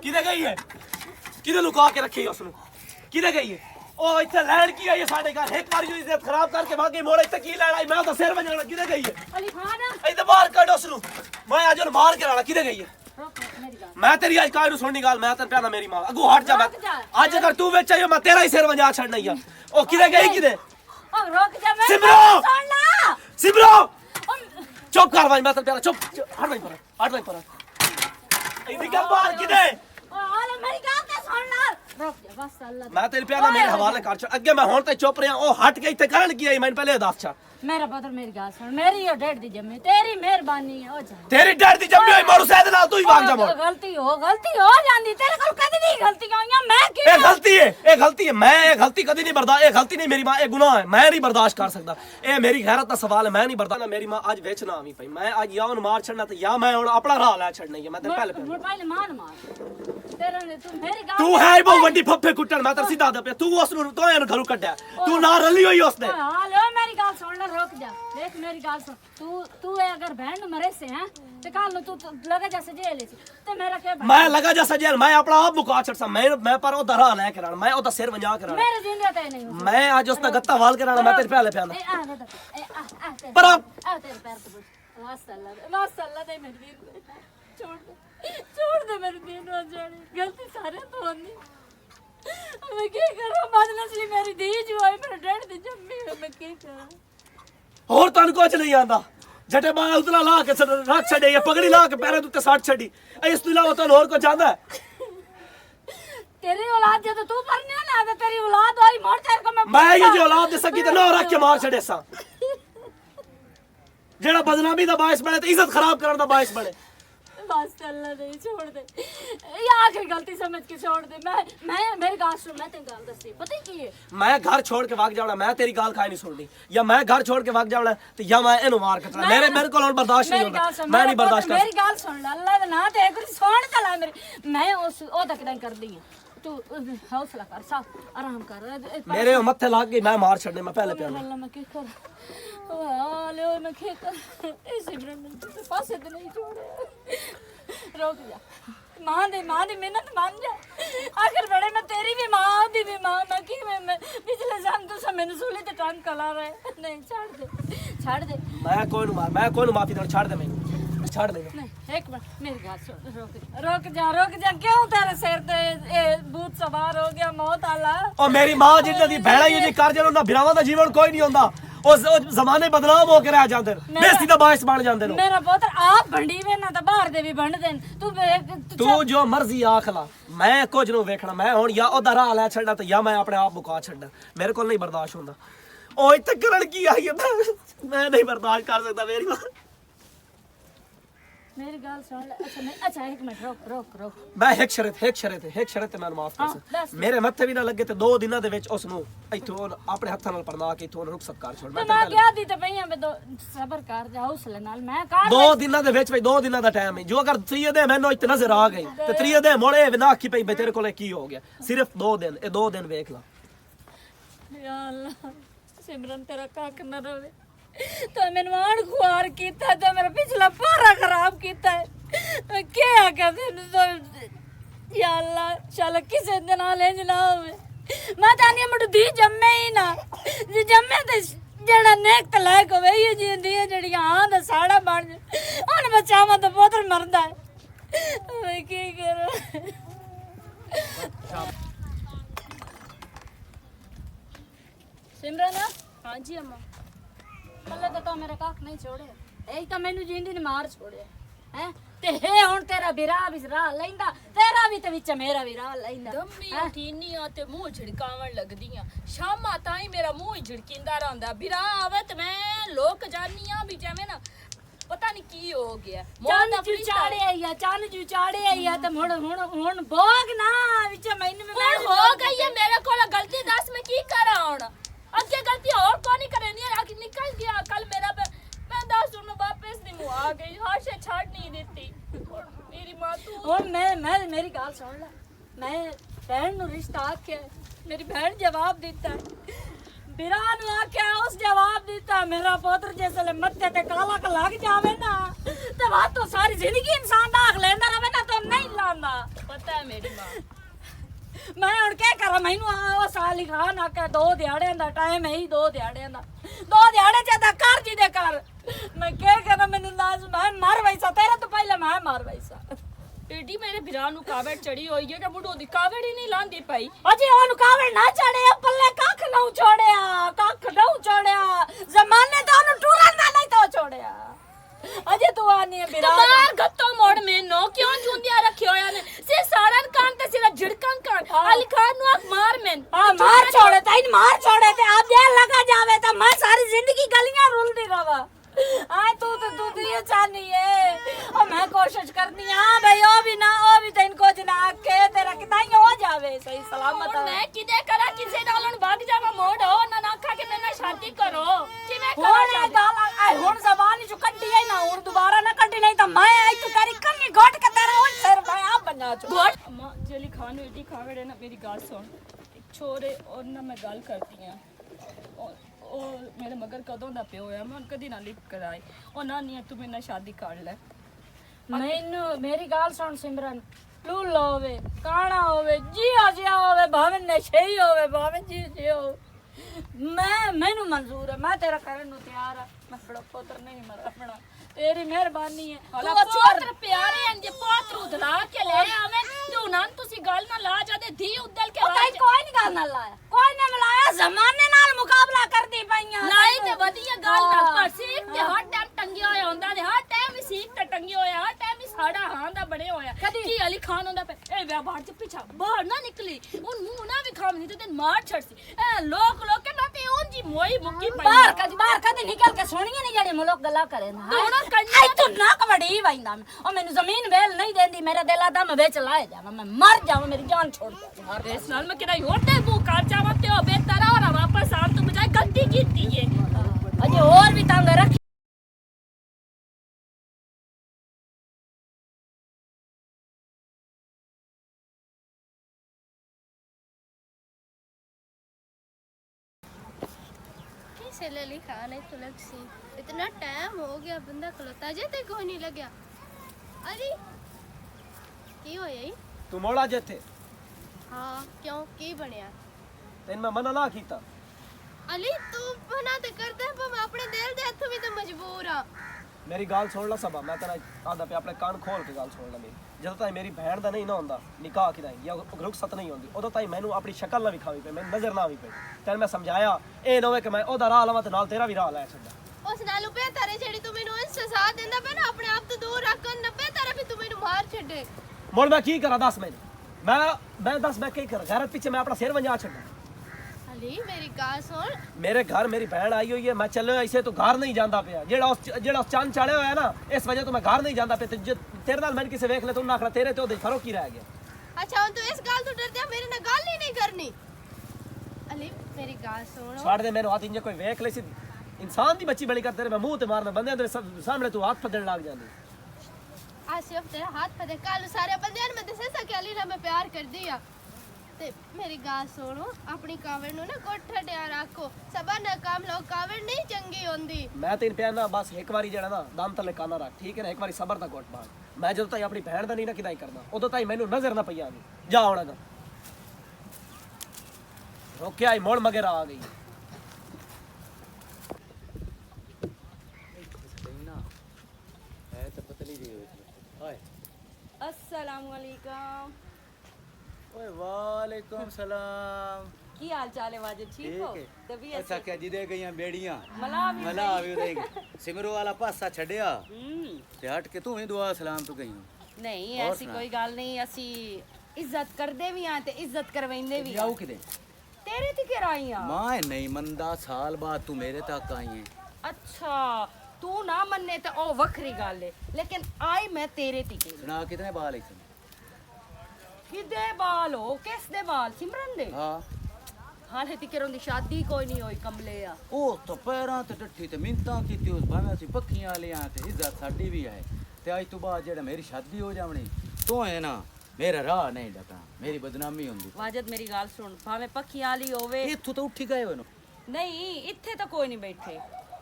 किधे गई है किधे लुका के रखी है उसने किधे गई है ओ इथे लैंड की आई है साडे घर एक बार जो इज्जत खराब करके भागे मोड़े इथे की लैंड आई मैं तो सिर वजਣਾ किधे गई है अली खान इधर बाहर कढ उसनु मैं आज उन मार के लाना किधे गई है मैं तेरी आज कायरू सुननी गाल मैं तेन प्याना मेरी मां अगू हट जा मैं आज अगर तू बेच चाहिए मैं तेरा ही सिर वजा छड़ना ही ओ किधे गई किधे ओ रुक जा मैं सिमरो सुन ला सिमरो चुप कर भाई मैं तेन प्याना चुप हट भाई पर इधर क्या बाहर किधे ओ आले मेरी गाल ते सुन ला रुक जा बस अल्लाह मैं तेरे प्याना मेरे हवाले कर छ अगे मैं हुन ते चुप रहा ओ हट गई ते करन की आई मैं पहले दस छ मेरा पुत्र मेरी गाल सुन मेरी और डेढ़ दी जम्मी तेरी मेहरबानी है ओ जा तेरी डर दी जम्मी होई मारू सैद नाल तू ही भाग जा मोड़ गलती हो जांदी तेरे कोल कदी नहीं गलती होईयां मैं की ए गलती है मैं ये गलती कदी नहीं बर्दाश्त ए गलती नहीं मेरी मां ए गुनाह है मैं नहीं बर्दाश्त कर सकदा ए मेरी गैरत दा सवाल है मैं नहीं बर्दाश्त मेरी मां आज वेच ना आवी पई मैं आज या उन मार छड़ना ते या मैं हुन अपना राह लै छड़ना है मैं तेरे पहले मार तेरे ने तू मेरी गाल तू है बहुत वड्डी फफ्फे कुट्टन मैं तेरे सीधा दे पे तू उस नु तो एन घरू कड्या तू ना रली होई उसने हां लो मेरी गाल सुन ले रुक जा देख मेरी गाल सुन तू अगर बहन मरे से हैं ते कल नु तू लगा जैसे जेल ते मेरा के मैं लगा जैसे जेल मैं अपना आप मुका छड़ सा मैं पर ओ दरा ले के मैं ओदा सिर वंजा के मेरे जिंदे ते नहीं मैं आज उसदा गत्ता वाल के मैं तेरे पहले प्याना ए पर आ तेरे पैर पे माशाल्लाह दे मेरे दिन छोड़ दे मेरे दिन हो जाने गलती सारे तो होनी मैं क्या करूं बदनसली मेरी दी जो है मेरा डैड दी जम्मी है मैं क्या करूं और तन कुछ नहीं आंदा जटे बाल उतला ला के रख छड़े ये पगड़ी ला के पैरों उत्ते साट छड़ी इस तो इलावा तन और को जांदा तेरी औलाद जो तू परने ना तो तेरी औलाद आई मोर तेरे को मैं ये जो औलाद दे सकी ते ना रख के मार छड़े सा जेड़ा बदनामी दा बायस बने ते इज्जत खराब करन दा बायस बने बस अल्लाह दे छोड़ दे ये आखिरी गलती समझ के छोड़ दे मैं मेरी गाल सुन मैं तेरी गाल दसी पता है की है मैं घर छोड़ के भाग जावना मैं तेरी गाल खाई नहीं सुननी या मैं घर छोड़ के भाग जावना तो या मैं इनु मार कटना मेरे को और बर्दाश्त नहीं होता मैं नहीं बर्दाश्त कर मेरी गाल सुन ले अल्लाह दा ना ते एक सुन त ला मेरी मैं उस ओ तक नहीं कर दी तू हौसला कर सा आराम कर मेरे मत्थे लाग गई मैं मार छड़ने मैं पहले प्याना अल्लाह मैं की कर ले मैं की कर ऐसे ब्रह्म तो पासे तो नहीं छोड़े रोक जा मां दी मेहनत मान जा आखिर बड़े मैं तेरी भी मां दी भी मां मैं की मैं पिछले साल तो सब मैंने सूली ते टांग कला रहे नहीं छोड़ दे मैं कोई नु माफी दे छोड़ दे मैं छोड़ दे नहीं एक मिनट मेरी बात सुन रुक जा क्यों तेरे सिर ते भूत सवार हो गया मौत आला ओ मेरी मां जिन्ने दी भेड़ा ये कर जनो ना भिरावां दा जीवन कोई नहीं होंदा उस जमाने बदनाम होके रह जांदे बेइज्जती दा बायस बन जांदे नो मेरा पुत्र आप भंडी वे ना तो बाहर दे भी बंड देन तू जो मर्जी आख ला मैं कुछ नु वेखना मैं हुन या ओदा राह ले छड़ना ते या मैं अपने आप मुका छड़ना मेरे को नहीं बर्दाश्त होंदा ओ इत्थे करन की आई है मैं नहीं बर्दाश्त कर सकता मेरी गाल सुन ले अच्छा एक मिनट रोक मैं एक शरत मैं माफ कर सकता मेरे मत्थे भी ना लगे ते 2 दिना दे विच उस नु इथों अपने हत्थां नाल पड़ना के इथों रुखसत कर छोड़ मैं क्या दी ते पईया मैं सबर कर जा हौसले नाल मैं कर 2 दिना दे विच भाई 2 दिना दा टाइम है जो अगर 3 दिन मैनू इत्ते नजर आ गई ते 3 दिन मोड़े ना आखी पई तेरे कोले की हो गया सिर्फ 2 दिन ए 2 दिन देख ला या अल्लाह सिमरन तेरा काक न रोवे तो मैंने मान खुआर कीता तो मेरा पिछला पारा खराब कीता है मैं क्या कहते तो या अल्लाह चल किसी दिन लेंज ना होवे मैं तानी मुड़ दी जम्मे ही ना जे जम्मे ते जेड़ा नेक ते लायक होवे ये जी दी जेड़ी हां दा साड़ा बन ओन बचावा तो पुत्र मरदा है मैं की करूं सिमरन हां जी अम्मा पल्ले तो मेरा काक नहीं छोड़े ए तो मैनू जिंदी ने मार छोड़े हैं ते हे हुन तेरा बिरा भी राह लैंदा तेरा भी ते विच मेरा भी राह लैंदा दम्मी ठीनी आते मुंह झड़कावन लगदियां शामा ताई मेरा मुंह झड़किंदा रहंदा बिरा आवे ते मैं लोक जानियां भी जावे ना पता नहीं की हो गया चान जू चाड़े आया ते हुन भोग ना विच मैनू में हो गई है मेरे कोल गलती दस मैं की करा हुन अगे गलती और कोनी करे नहीं आके निकल गया कल मेरा मैं 10 दिन में वापस नहीं हुआ आ गई हां से छाड़ नहीं देती मेरी मां तू हुन मैं मेरी गाल सुन ले मैं बहन नु रिश्ता आके मेरी बहन जवाब देता है बिरा नु आके उस जवाब देता मेरा पुत्र जैसे मत्थे ते काला का लग जावे ना ते बात तो सारी जिंदगी इंसान दाग लेंदा रहे ना तो काम नहीं लाना पता है मेरी मां मैं हुण क्या करा मैनू आ साल खा ना के 2 दिहाड़ियां दा टाइम है ही 2 दिहाड़ियां दा 2 दिहाड़े च दा कर जी दे कर मैं क्या करा मैनू लाज मैं मर वैसा तेरे तो पहले मैं मर वैसा एडी मेरे बिरा नु कावड़ चढ़ी होई है कि बुढ़ो दी कावड़ ही नहीं लांदी पई अजी ओन कावड़ ना चढ़े पल्ले कख ना छोड़या जमाने तो ओन टूरन ना नहीं तो छोड़या अजे तू आनी है बिरा मार गत्तो मोड़ में नो क्यों चुंदिया रखियो या ने से सारन कान ते सिरा झिड़कन कान अली खान नु आप मार में हां मार छोड़े ताइन मार छोड़े ते आप देर लगा जावे तो मैं सारी जिंदगी गलियां रुलदी रवा आय तू ये चाहनी है और मैं कोशिश करनी हां भाई ओ भी तैन को जना के तेरा किताई हो जावे सही सलामत और मैं किदे करा किसे नालन भाग जावा मोड़ हो ना ना खा के ना शादी करो कि मैं करा हुन गाल आय हुन जबान जो कड्डी है ना हुन दोबारा ना कड्डी नहीं तो मैं आई तू करी करनी घोट के तेरा हुन सर मैं आप बना जो घोट अम्मा जली खान एडी खावड़े ना मेरी गाल सुन छोरे और ना मैं गल करती हां और मेरे मगर कदों दा पियो है मैं कदी ना लिप कराई और नानी तू मेरे नाल शादी कर ले मैनू मेरी गाल सुन सिमरन लूला होवे काना होवे जिया होवे भावे नशे ही होवे भावे जी हो मैनू मंजूर है मैं तेरा करन नु तैयार है मैं बड़ा पुत्र नहीं मरा अपना तेरी मेहरबानी है तू पुत्र प्यारे हैं जे पुत्र उधरा के ले आवे तू ना तुसी गल ना ला जादे धी उदल के कोई नहीं गल ना लाया कोई ने मिलाया जमाने नाल मुकाबला करदी पईयां लाई ते वधिया गल ना पर सीख ते हर टाइम टंगिया होया हुंदा ते हर टाइम ही सीख ते टंगिया होया हर टाइम ही साड़ा हां दा बने होया की अली खान हुंदा पे ए वे बाहर से पीछा बाहर ना निकली उन मुंह ना भी खाम नहीं ते मार छड़सी ए लोक के ना ते उन जी मोई मुक्की पई बाहर कदी निकल के सोनिया नहीं जड़े मुलक गला करे ना दोनों कन्या तू नाक बड़ी वैंदा ओ मैनू जमीन वेल नहीं देंदी मेरा दिल आदा मैं बेच लाए जावा मैं मर जावा मेरी जान छोड़ दे इस नाल में किदा होटे बू काट जावा ते ओ बेहतर और वापस आ तू बजाय गलती कीती है अजे और भी तंग रख से लली खान है तुलक सी इतना टाइम हो गया बंदा खलोता जे ते कोई नहीं लग्या अरे की हो यही तू मोड़ा जेथे हाँ क्यों की बनया तेन मैं मना ना कीता अली तू बना ते करता है पर मैं अपने दिल दे हथ भी तो मजबूर हां मेरी गाल सुन ला सबा मैं तेरा आंदा पे अपने कान खोल के गाल सुन ला मेरी ਜਦੋਂ ਤਾਈ ਮੇਰੀ ਭੈਣ ਦਾ ਨਹੀਂ ਨਾ ਹੁੰਦਾ ਨਿਕਾਹ ਕਿਦਾ ਜਾਂ ਰੁਖਸਤ ਨਹੀਂ ਹੁੰਦੀ ਉਦੋਂ ਤਾਈ ਮੈਨੂੰ ਆਪਣੀ ਸ਼ਕਲ ਨਾ ਵਿਖਾਵੀ ਪਈ ਮੈਨੂੰ ਨਜ਼ਰ ਨਾ ਆਵੀ ਪਈ ਤੈਨੂੰ ਮੈਂ ਸਮਝਾਇਆ ਇਹ ਨਾ ਹੋਵੇ ਕਿ ਮੈਂ ਉਹਦਾ ਰਾਹ ਲਵਾਂ ਤੇ ਨਾਲ ਤੇਰਾ ਵੀ ਰਾਹ ਲੈ ਛੱਡਾਂ ਉਸ ਨਾਲੋਂ ਬਿਹਤਰ ਹੈ ਜਿਹੜੀ ਤੂੰ ਮੈਨੂੰ ਇਸ ਸਾਥ ਦਿੰਦਾ ਪਿਆ ਨਾ ਆਪਣੇ ਆਪ ਤੋਂ ਦੂਰ ਰੱਖ ਨਾ ਬਿਹਤਰ ਹੈ ਵੀ ਤੂੰ ਮੈਨੂੰ ਮਾਰ ਛੱਡੇ ਮੁੜ ਮੈਂ ਕੀ ਕਰਾਂ ਦੱਸ ਮੈਂ ਦੱਸ ਮੈਂ ਕੀ ਕਰਾਂ ਗੈਰਤ ਪਿੱਛੇ ਮੈਂ ਆਪਣਾ ਸਿਰ ਵੰਜਾ ਛੱਡਾਂ अली मेरी गाल सुन मेरे घर मेरी बहन आई हुई है मैं चलो ऐसे तो घर नहीं जाता पे जेड़ा उस चंद चढ़े हुआ है ना इस वजह तो मैं घर नहीं जाता पे तेरे नाल मैंने किसे वेख ले तू ना आखना तेरे तो फर्क ही रह गया अच्छा हुन तू इस गाल तो डरदा मेरे नाल गल ही नहीं करनी अली मेरी गाल सुन छाड़ दे मेरे हाथ इंजे कोई वेख ले सी इंसान दी बच्ची बड़ी कर तेरे मैं मुंह ते मारना बंदे तेरे सामने तू हाथ फदन लग जांदी आज सिर्फ तेरा हाथ फदे कल सारे बंदे ने मैं दसे कि अली ना मैं प्यार कर दिया ते मेरी गाल सुनो अपनी कावड़ नु ना कोठा डिया रखो सबा ना काम लोग कावड़ नहीं चंगी होंदी मैं तेन पे ना बस एक बारी जेड़ा ना दाम तले काना रख ठीक है ना एक बारी सबर दा घोट मार मैं जदों ताई अपनी बहन दा नहीं ना किदाई करना उदों ताई मैनू नजर ना पई आंदी जा होना दा रोके आई मोड़ मगर आ गई अस्सलाम वालेकुम ओए वालेकुम सलाम की हाल चाल है वाजिद ठीक हो तबीयत अच्छा क्या जिदे गईयां बेड़ियां मला भी देंगे सिमरू वाला पासा छड़िया ते हट के तू ही दुआ सलाम तो गई नहीं और ऐसी सुना। कोई गल नहीं असी इज्जत करदे भी हां ते इज्जत करवेंदे भी जाऊ किदे तेरे ती कराई हां मां नहीं मंदा साल बाद तू मेरे तक आई है अच्छा तू ना मन्ने ते ओ वखरी गल है लेकिन आई मैं तेरे ती के सुना कितने बाल है किदे बाल हो किस दे बाल सिमरन दे हां हाले तिकरों दी शादी कोई नहीं होई कमले आ ओ तो पैरां ते टट्ठी ते मिंता कीती उस भाਵੇਂ ਅਸੀਂ ਪੱਖੀਆਂ ਲਿਆਂ ਤੇ ਇੱਜ਼ਤ ਸਾਡੀ ਵੀ ਹੈ ਤੇ ਅੱਜ ਤੋਂ ਬਾਅਦ ਜਿਹੜਾ ਮੇਰੀ ਸ਼ਾਦੀ ਹੋ ਜਾਵਣੀ ਤੂੰ ਹੈ ਨਾ ਮੇਰਾ ਰਾਹ ਨਹੀਂ ਡਕਣਾ ਮੇਰੀ ਬਦਨਾਮੀ ਹੁੰਦੀ वाजिद मेरी गल सुन भावे पक्खी आली होवे ਇੱਥੋਂ ਤਾਂ ਉੱਠੀ ਗਏ ਹੋਣ नहीं इत्थे तो कोई नहीं बैठे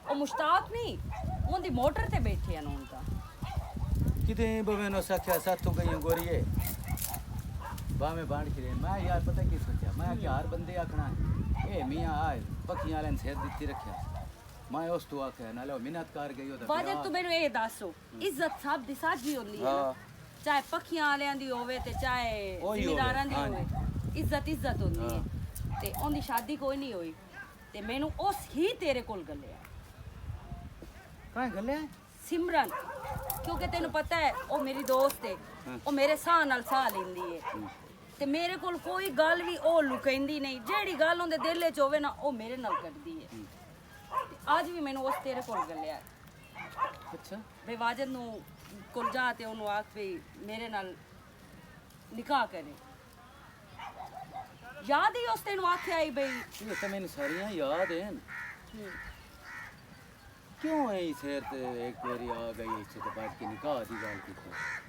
ओ मुश्ताक नहीं उनदी मोटर ते बैठे हैं उन ता किते बवे नो सख्या साथों गई गोरिए बामे बांध के मैं यार पता की सोचा मैं कि हर बंदे आखना ए मियां आए पखियां वाले ने सेध दित्ती रखया मैं उस तो आखे नाले मिन्नत कर गई ओदा वाजिद तू मेनू ये दसो इज्जत सब दी साझी होंदी है ना चाहे पखियां वालियां दी होवे ते चाहे ओही ਜ਼ਿਮੀਦਾਰਾਂ ਦੀ ਹੋਵੇ, ਹੋਵੇ ਇੱਜ਼ਤ ਹੁੰਦੀ ਹੈ ਤੇ ਉਹਦੀ ਸ਼ਾਦੀ ਕੋਈ ਨਹੀਂ ਹੋਈ ਤੇ ਮੈਨੂੰ ਉਸ ਹੀ ਤੇਰੇ ਕੋਲ ਗੱਲਿਆ काहे गले ਸਿਮਰਨ ਕਿਉਂਕਿ ਤੈਨੂੰ ਪਤਾ ਹੈ ਉਹ ਮੇਰੀ ਦੋਸਤ ਹੈ ਉਹ ਮੇਰੇ ਸਾਹ ਨਾਲ ਸਾਹ ਲੈਂਦੀ ਹੈ ਤੇ ਮੇਰੇ ਕੋਲ ਕੋਈ ਗੱਲ ਵੀ ਉਹ ਲੁਕਾਉਂਦੀ ਨਹੀਂ ਜਿਹੜੀ ਗੱਲ ਉਹਦੇ ਦਿਲ 'ਚ ਹੋਵੇ ਨਾ ਉਹ ਮੇਰੇ ਨਾਲ ਕੱਢਦੀ ਹੈ ਤੇ ਅੱਜ ਵੀ ਮੈਨੂੰ ਉਸ ਤੇਰੇ ਕੋਲ ਗੱਲਿਆ अच्छा ਬਈ ਵਾਜਦ ਨੂੰ ਕੋਲ ਜਾ ਤੇ ਉਹਨੂੰ ਆਖ ਵੀ ਮੇਰੇ ਨਾਲ ਨਿਕਾਹ ਕਰੇ ਯਾਦ ਹੀ ਉਸ ਤੈਨੂੰ ਆਖਿਆ ਹੀ ਬਈ ये तो मैंने सारियां याद हैं क्यों है शेर ते एक बारी आ गई इससे तो बात की निकाह दी गल की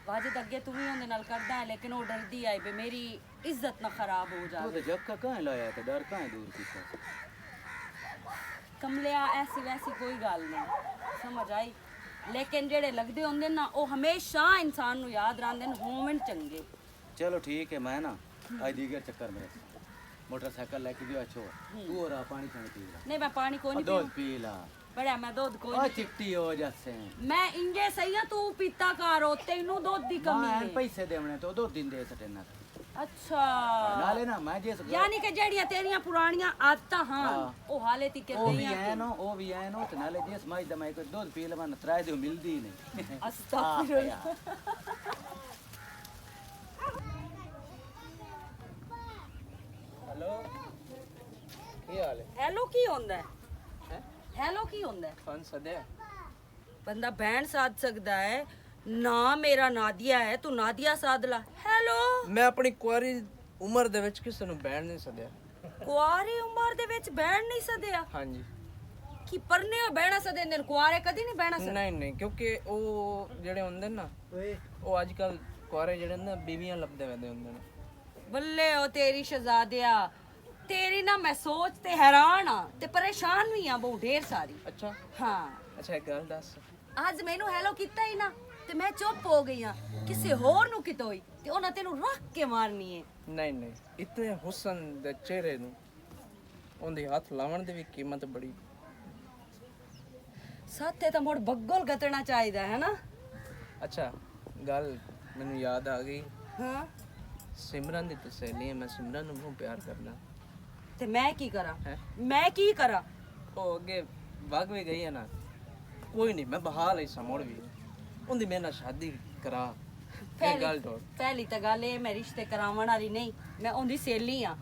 ਵਾਜਦ ਅੱਗੇ ਤੂੰ ਵੀ ਉਹਦੇ ਨਾਲ ਕਰਦਾ ਹੈ ਲੇਕਿਨ ਉਹ ਡਰਦੀ ਆਈ ਬਈ ਮੇਰੀ ਇੱਜ਼ਤ ਨਾ ਖਰਾਬ ਹੋ वो ਜਾਵੇ तो जक्का कहाँ लाया था डर कहाँ दूर किया ਕਮਲਿਆ ਐਸੀ ਵੈਸੀ ਕੋਈ ਗੱਲ ਨਹੀਂ ਸਮਝ ਆਈ ਲੇਕਿਨ ਜਿਹੜੇ ਲੱਗਦੇ ਹੁੰਦੇ ਨਾ ਉਹ ਹਮੇਸ਼ਾ ਇਨਸਾਨ ਨੂੰ ਯਾਦ ਰਹਿੰਦੇ ਨੇ ਹੋਵਣ ਚੰਗੇ चलो ठीक है मैं ना आज दीगर चक्कर में मोटरसाइकिल लेके दियो अच्छो तू और आ पानी छाने पी ला ਨਹੀਂ ਮੈਂ ਪਾਣੀ ਕੋਈ ਨਹੀਂ दूध पी ला ਬੜਿਆ ਮੈਂ ਦੁੱਧ ਕੋਈ ओ ਨਹੀਂ चिट्टी हो जासे ਮੈਂ ਇੰਜੇ ਸਹੀ ਆ ਤੂੰ ਪੀਤਾ ਕਾਰੋ ਤੈਨੂੰ ਦੁੱਧ ਦੀ ਕਮੀ मैं ਹੈ पैसे देवने तो 2 दिन दे सटेना ਅੱਛਾ नाले ना मैं जिस ਯਾਨੀ ਕਿ ਜਿਹੜੀਆਂ ਤੇਰੀਆਂ ਪੁਰਾਣੀਆਂ ਆਦਤਾਂ ਹਨ ਹਾਂ। ਉਹ ਹਾਲੇ ਤੱਕ ओ भी ਗਈਆਂ है नो ओ भी है नो तो नाले जिस माई दमाई को दूध पी लवा न त्राय दो मिलदी ही नहीं ਅਸਤਗਫਿरुल्लाह हेलो ਕੀ ਹਾਲ ਹੈ ਹੈਲੋ ਕੀ ਹੁੰਦਾ ਹੈ ਹੈਲੋ ਕੀ ਹੁੰਦਾ ਹੈ ਫਨ ਸਦਿਆ ਬੰਦਾ ਬਹਿਣ ਸਾਧ ਸਕਦਾ ਹੈ ਨਾ ਮੇਰਾ ਨਾਦੀਆ ਹੈ ਤੂੰ ਨਾਦੀਆ ਸਾਧ ਲਾ ਹੈਲੋ ਮੈਂ ਆਪਣੀ ਕੁਆਰੀ ਉਮਰ ਦੇ ਵਿੱਚ ਕਿਸੇ ਨੂੰ ਬਹਿਣ ਨਹੀਂ ਸਕਿਆ ਕੁਆਰੀ ਉਮਰ ਦੇ ਵਿੱਚ ਬਹਿਣ ਨਹੀਂ ਸਦਿਆ ਹਾਂਜੀ ਕੀ ਪਰਨੇ ਹੋ ਬਹਿਣਾ ਸਦੇ ਨੇ ਕੁਆਰੇ ਕਦੀ ਨਹੀਂ ਬਹਿਣਾ ਸਦੇ ਨਹੀਂ ਨਹੀਂ ਕਿਉਂਕਿ ਉਹ ਜਿਹੜੇ ਹੁੰਦੇ ਨੇ ਨਾ ਉਹ ਅੱਜ ਕੱਲ ਕੁਆਰੇ ਜਿਹੜੇ ਨੇ ਨਾ ਬੀਵੀਆਂ ਲੱਭਦੇ ਵੈਦੇ ਹੁੰਦੇ ਨੇ ਬੱਲੇ ਉਹ ਤੇਰੀ ਸ਼ਹਜ਼ਾਦਿਆ ਤੇਰੀ ਨਾ ਮੈਂ ਸੋਚ ਤੇ ਹੈਰਾਨ ਆ ਤੇ ਪਰੇਸ਼ਾਨ ਵੀ ਆ ਬਹੁਤ ਢੇਰ ਸਾਰੀ ਅੱਛਾ ਹਾਂ ਅੱਛਾ ਇੱਕ ਗੱਲ ਦੱਸ ਅੱਜ ਮੈਨੂੰ ਹੈਲੋ ਕੀਤਾ ਹੀ ਨਾ ਤੇ ਮੈਂ ਚੁੱਪ ਹੋ ਗਈ ਆ ਕਿਸੇ ਹੋਰ ਨੂੰ ਕਿਤੋਈ ਤੇ ਉਹਨਾਂ ਤੈਨੂੰ ਰੱਖ ਕੇ ਮਾਰਨੀ ਏ ਨਹੀਂ ਨਹੀਂ ਇਤਨੇ ਹੁਸਨ ਦੇ ਚਿਹਰੇ ਨੂੰ ਉਹਦੇ ਹੱਥ ਲਾਵਣ ਦੀ ਵੀ ਕੀਮਤ ਬੜੀ ਸਾਥੇ ਤਾਂ ਮੋੜ ਬੱਗਲ ਗਤਣਾ ਚਾਹੀਦਾ ਹੈ ਨਾ ਅੱਛਾ ਗੱਲ ਮੈਨੂੰ ਯਾਦ ਆ ਗਈ ਹਾਂ ਸਿਮਰਨ ਦੀ ਤਸੱਲੀ ਹੈ ਮੈਂ ਸਿਮਰਨ ਨੂੰ ਬਹੁਤ ਪਿਆਰ ਕਰਦਾ ਤੇ ਮੈਂ ਕੀ ਕਰਾਂ ਹੈਂ? ਮੈਂ ਕੀ ਕਰਾਂ ਉਹ ਅੱਗੇ ਵਗ ਵੀ ਗਈ ਹੈ ਨਾ ਕੋਈ ਨਹੀਂ ਮੈਂ ਬਹਾ ਲਈ ਸਮੋੜ ਵੀ ਉਹਦੀ ਮੇਰੇ ਨਾਲ ਸ਼ਾਦੀ ਕਰਾ ਇਹ ਗੱਲ ਤੋਂ ਪਹਿਲੀ ਤਾਂ ਗੱਲ ਇਹ ਮੈਂ ਰਿਸ਼ਤੇ ਕਰਾਉਣ ਵਾਲੀ ਨਹੀਂ ਮੈਂ ਉਹਦੀ ਸਹੇਲੀ ਆ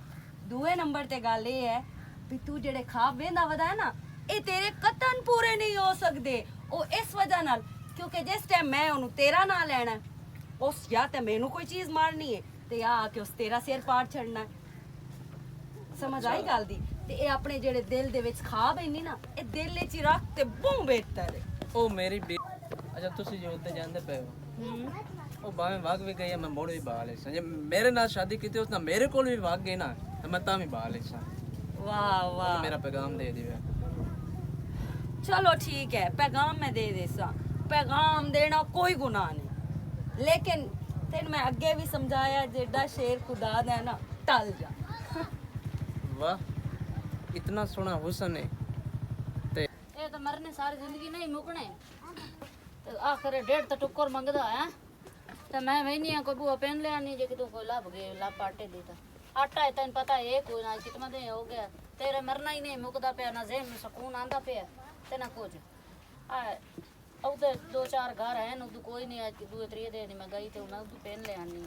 ਦੂਏ ਨੰਬਰ ਤੇ ਗੱਲ ਇਹ ਹੈ ਵੀ ਤੂੰ ਜਿਹੜੇ ਖਾਬ ਵੇਂਦਾ ਵਦਾ ਹੈ ਨਾ ਇਹ ਤੇਰੇ ਕਤਨ ਪੂਰੇ ਨਹੀਂ ਹੋ ਸਕਦੇ ਉਹ ਇਸ ਵਜ੍ਹਾ ਨਾਲ ਕਿਉਂਕਿ ਜਿਸ ਟਾਈਮ ਮੈਂ ਉਹਨੂੰ ਤੇਰਾ ਨਾਂ ਲੈਣਾ ਹੈ, ਉਸ ਜਾਂ ਤੇ ਮੈਨੂੰ ਕੋਈ ਚੀਜ਼ ਮਾਰਨੀ ਹੈ ਤੇ ਆ ਕੇ ਉਸ ਤੇਰਾ ਸਿਰ ਪਾੜ ਛੱਡਣਾ ਹੈ। ਸਮਝ ਆਈ ਗੱਲ ਦੀ ਤੇ ਇਹ ਆਪਣੇ ਜਿਹੜੇ ਦਿਲ ਦੇ ਵਿੱਚ ਖਾਬ ਹੈ ਨਹੀਂ ਨਾ ਇਹ ਦਿਲ ਵਿੱਚ ਹੀ ਰੱਖ ਤੇ ਬਹੁਤ ਬਿਹਤਰ ਹੈ ਉਹ ਮੇਰੀ ਅੱਛਾ ਤੁਸੀਂ ਜੋ ਉੱਤੇ ਜਾਂਦੇ ਪਏ ਹੋ ਉਹ ਬਾਵੇਂ ਵਗ ਵੀ ਗਈ ਹੈ, ਮੈਂ ਮੋੜ ਵੀ ਬਹਾ ਲਈ ਸਾਂ ਜੇ ਮੇਰੇ ਨਾਲ ਸ਼ਾਦੀ ਕੀਤੀ ਉਸ ਨਾਲ ਮੇਰੇ ਕੋਲ ਵੀ ਵਗ ਗਏ ਨਾ ਤੇ ਮੈਂ ਤਾਂ ਵੀ ਬਹਾ ਲਈ ਸਾਂ ਵਾਹ ਵਾਹ ਮੇਰਾ ਪੈਗਾਮ ਦੇ ਦਿਓ चलो ठीक है पैगाम मैं दे देसा पैगाम देना कोई गुनाह नहीं लेकिन तेन मैं अगे भी समझाया जेड़ा शेर खुदा दा है ना टल जा वाह इतना सोना हुसन है ते ਇਹ ਤਾਂ ਮਰਨੇ ਸਾਰੀ ਜ਼ਿੰਦਗੀ ਨਹੀਂ ਮੁਕਣੇ ਤੇ ਆਖਰ ਡੇਢ ਤਾਂ ਟੁੱਕਰ ਮੰਗਦਾ ਹੈ ਤੇ ਮੈਂ ਵੈਨੀ ਆ ਕੋਈ ਬੂਆ ਪੈਨ ਲਿਆ ਨਹੀਂ ਜੇ ਕਿਤੋਂ ਕੋਈ ਲੱਭ ਗਏ ਲੱਭ ਆਟੇ ਦੀ ਤਾਂ ਆਟਾ ਹੈ ਤੈਨੂੰ ਪਤਾ ਇਹ ਕੋਈ ਨਾ ਕਿਤਨਾ ਦੇ ਹੋ ਗਿਆ ਤੇਰਾ ਮਰਨਾ ਹੀ ਨਹੀਂ ਮੁਕਦਾ ਪਿਆ ਨਾ ਜ਼ਹਿਨ ਨੂੰ ਸਕੂਨ ਆਂਦਾ ਪਿਆ ਤੇ ਨਾ ਕੁਝ ਆ ਉਹਦੇ ਦੋ ਚਾਰ ਘਰ ਹੈ ਨੂੰ ਕੋਈ ਨਹੀਂ ਅੱਜ ਦੂਏ ਤਰੀਏ ਦੇ ਮੈਂ ਗਈ ਤੇ ਉਹਨਾਂ ਨੂੰ ਪੈਨ ਲਿਆਣੀ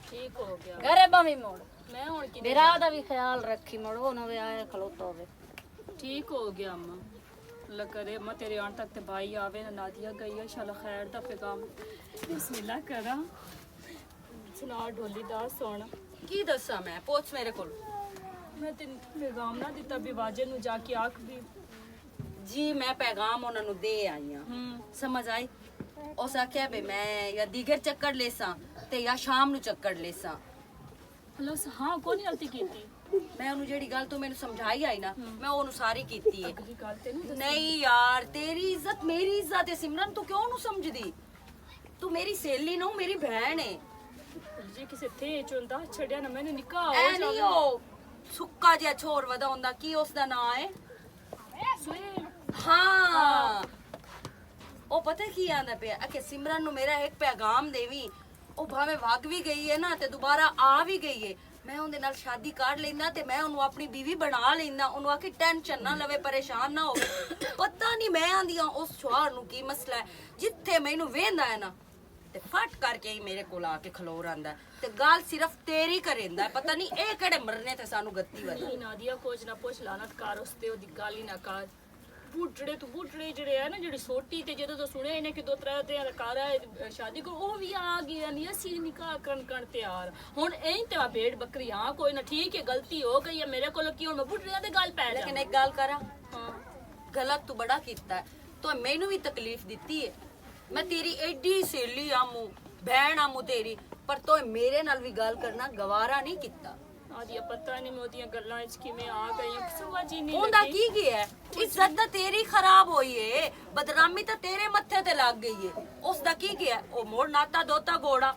ਠੀਕ ਹੋ ਗਿਆ ਘਰੇ ਬਾਵੀ ਮੋੜ ਮੈਂ ਹੁਣ ਕਿ ਮੇਰਾ ਦਾ ਵੀ ਖਿਆਲ ਰੱਖੀ ਮੋੜ ਉਹਨਾਂ ਦੇ ਆਏ ਖਲੋਤਾ ਹੋਵੇ ਠੀਕ ਹੋ ਗਿਆ ਅੰਮਾ ਅੱਲਾ करे अम्मा तेरे आने तक ते भाई आवे ना नादिया गई है इंशाल्लाह खैर दा पैगाम बिस्मिल्लाह करा सुना ढोली दा सोना की दसा मैं पूछ मेरे को मैं तेन पैगाम ना दिता भी वाजे नु जाके आख भी जी मैं पैगाम ਉਹਨਾਂ ਨੂੰ ਦੇ ਆਈ ਆ ਸਮਝ ਆਈ ਉਸ ਆਖਿਆ ਵੀ ਮੈਂ ਜਾਂ ਦੀਗਰ ਚੱਕਰ ਲੈਸਾਂ ਤੇ ਜਾਂ ਸ਼ਾਮ ਨੂੰ ਚੱਕਰ ਲੈਸਾਂ हेलो हां कोनी गलती कीती ਮੈਂ ਉਹਨੂੰ ਜਿਹੜੀ ਗੱਲ ਤੂੰ ਮੈਨੂੰ ਸਮਝਾਈ ਆਈ ਨਾ ਮੈਂ ਉਹਨੂੰ ਸਾਰੀ ਕੀਤੀ ਹੈ अगली गल ते नहीं ਨਹੀਂ ਯਾਰ ਤੇਰੀ ਇੱਜ਼ਤ ਮੇਰੀ ਇੱਜ਼ਤ ਹੈ ਸਿਮਰਨ ਤੂੰ ਕਿਉਂ ਨੂੰ ਸਮਝਦੀ ਤੂੰ ਮੇਰੀ ਸਹੇਲੀ ਨੂੰ ਮੇਰੀ ਭੈਣ ਹੈ ਜੀ ਕਿਸੇ ਥੇ ਚੁੰਦਾ ਛੜਿਆ ਨਾ ਮੈਨੇ ਨਿਕਾਹ ਐ ਨਹੀਂ ਉਹ ਸੁੱਕਾ ਜਿਹਾ ਛੋਰ ਵਦਾ ਹੁੰਦਾ ਕੀ ਉਸ ਦਾ ਨਾਂ ਹੈ ਹਾਂ ਉਹ ਪਤਾ ਕੀ ਆਂਦਾ ਪਿਆ ਕਿ ਸਿਮਰਨ ਨੂੰ ਮੇਰਾ ਇੱਕ ਪੈਗਾਮ ਦੇਵੀ ਉਹ ਭਾਵੇਂ ਵਗ ਵੀ ਗਈ ਹੈ ਨਾ ਤੇ ਦੁਬਾਰਾ ਆ ਵੀ ਗਈ ਹੈ ਮੈਂ ਉਹਦੇ ਨਾਲ ਸ਼ਾਦੀ ਕਰ ਲੈਂਦਾ ਤੇ ਮੈਂ ਉਹਨੂੰ ਆਪਣੀ ਬੀਵੀ ਬਣਾ ਲੈਂਦਾ ਉਹਨੂੰ ਆਖੀ ਟੈਨਸ਼ਨ ਨਾ ਲਵੇ ਪਰੇਸ਼ਾਨ ਨਾ ਹੋਵੇ ਪਤਾ ਨਹੀਂ ਮੈਂ ਆਂਦੀਆਂ ਉਸ ਛੁਆਰ ਨੂੰ ਕੀ ਮਸਲਾ ਹੈ ਜਿੱਥੇ ਮੈਨੂੰ ਵੇਂਦਾ ਹੈ ਨਾ ਤੇ ਫਟ ਕਰਕੇ ਹੀ ਮੇਰੇ ਕੋਲ ਆ ਕੇ ਖਲੋ ਰਹਿੰਦਾ ਤੇ ਗੱਲ ਸਿਰਫ ਤੇਰੀ ਕਰੇਂਦਾ ਪਤਾ ਨਹੀਂ ਇਹ ਕਿਹੜੇ ਮਰਨੇ ਤੇ ਸਾਨੂੰ ਗੱਤੀ ਵਦਾ ਨਾਦੀਆ ਕੁਝ ਨਾ ਪੁੱਛ ਲਾਨਤ ਕਰ ਉਸਤੇ ਉਹਦੀ ਗੱਲ ਹੀ ਨਾ ਕਰ ਬੁੱਢੜੇ ਤੋਂ ਬੁੱਢੜੇ ਜਿਹੜੇ ਆ ਨਾ ਜਿਹੜੀ ਸੋਟੀ ਤੇ ਜਦੋਂ ਤੋਂ ਸੁਣਿਆ ਇਹਨੇ ਕਿ 2-3 ਤੇ ਘਰ ਆਏ ਸ਼ਾਦੀ ਕੋ ਉਹ ਵੀ ਆ ਗਈ ਨਹੀਂ ਅਸੀਂ ਨਿਕਾਹ ਕਰਨ ਤਿਆਰ ਹੁਣ ਐਂ ਤੇ ਭੇਡ ਬੱਕਰੀ ਹਾਂ ਕੋਈ ਨਾ ਠੀਕ ਹੈ ਗਲਤੀ ਹੋ ਗਈ ਹੈ ਮੇਰੇ ਕੋਲ ਕੀ ਹੁਣ ਮੈਂ ਬੁੱਢੜਿਆਂ ਦੇ ਗੱਲ ਪੈ ਜਾ ਲੇਕਿਨ ਇੱਕ ਗੱਲ ਕਰਾਂ ਹਾਂ ਗਲਤ ਤੂੰ ਬੜਾ ਕੀਤਾ ਹੈ। ਤੂੰ ਮੈਨੂੰ ਵੀ ਤਕਲੀਫ ਦਿੱਤੀ ਹੈ ਮੈਂ ਤੇਰੀ ਐਡੀ ਸਹੇਲੀ ਆਮੂ ਭੈਣ ਆਮੂ ਤੇਰੀ ਪਰ ਤੂੰ ਮੇਰੇ ਨਾਲ ਵੀ ਗੱਲ ਕਰਨਾ ਗਵਾਰਾ ਨਹੀਂ ਕੀਤਾ ਆਦੀਆ ਪਤਾ ਨਹੀਂ ਮੈਂ ਉਹਦੀਆਂ ਗੱਲਾਂ ਵਿੱਚ ਕਿਵੇਂ ਆ ਗਈਆਂ ਸਮਝ ਹੀ ਨਹੀਂ ਉਹਦਾ ਲੱਗੀ ਕੀ ਗਿਆ ਇੱਜ਼ਤ ਤਾਂ ਤੇਰੀ ਖਰਾਬ ਹੋਈ ਏ ਬਦਨਾਮੀ ਤਾਂ ਤੇਰੇ ਮੱਥੇ ਤੇ ਲੱਗ ਗਈ ਏ ਉਸ ਦਾ ਕੀ ਗਿਆ ਉਹ ਮੋੜ ਨਾਤਾ ਦੋਤਾ ਗੋੜਾ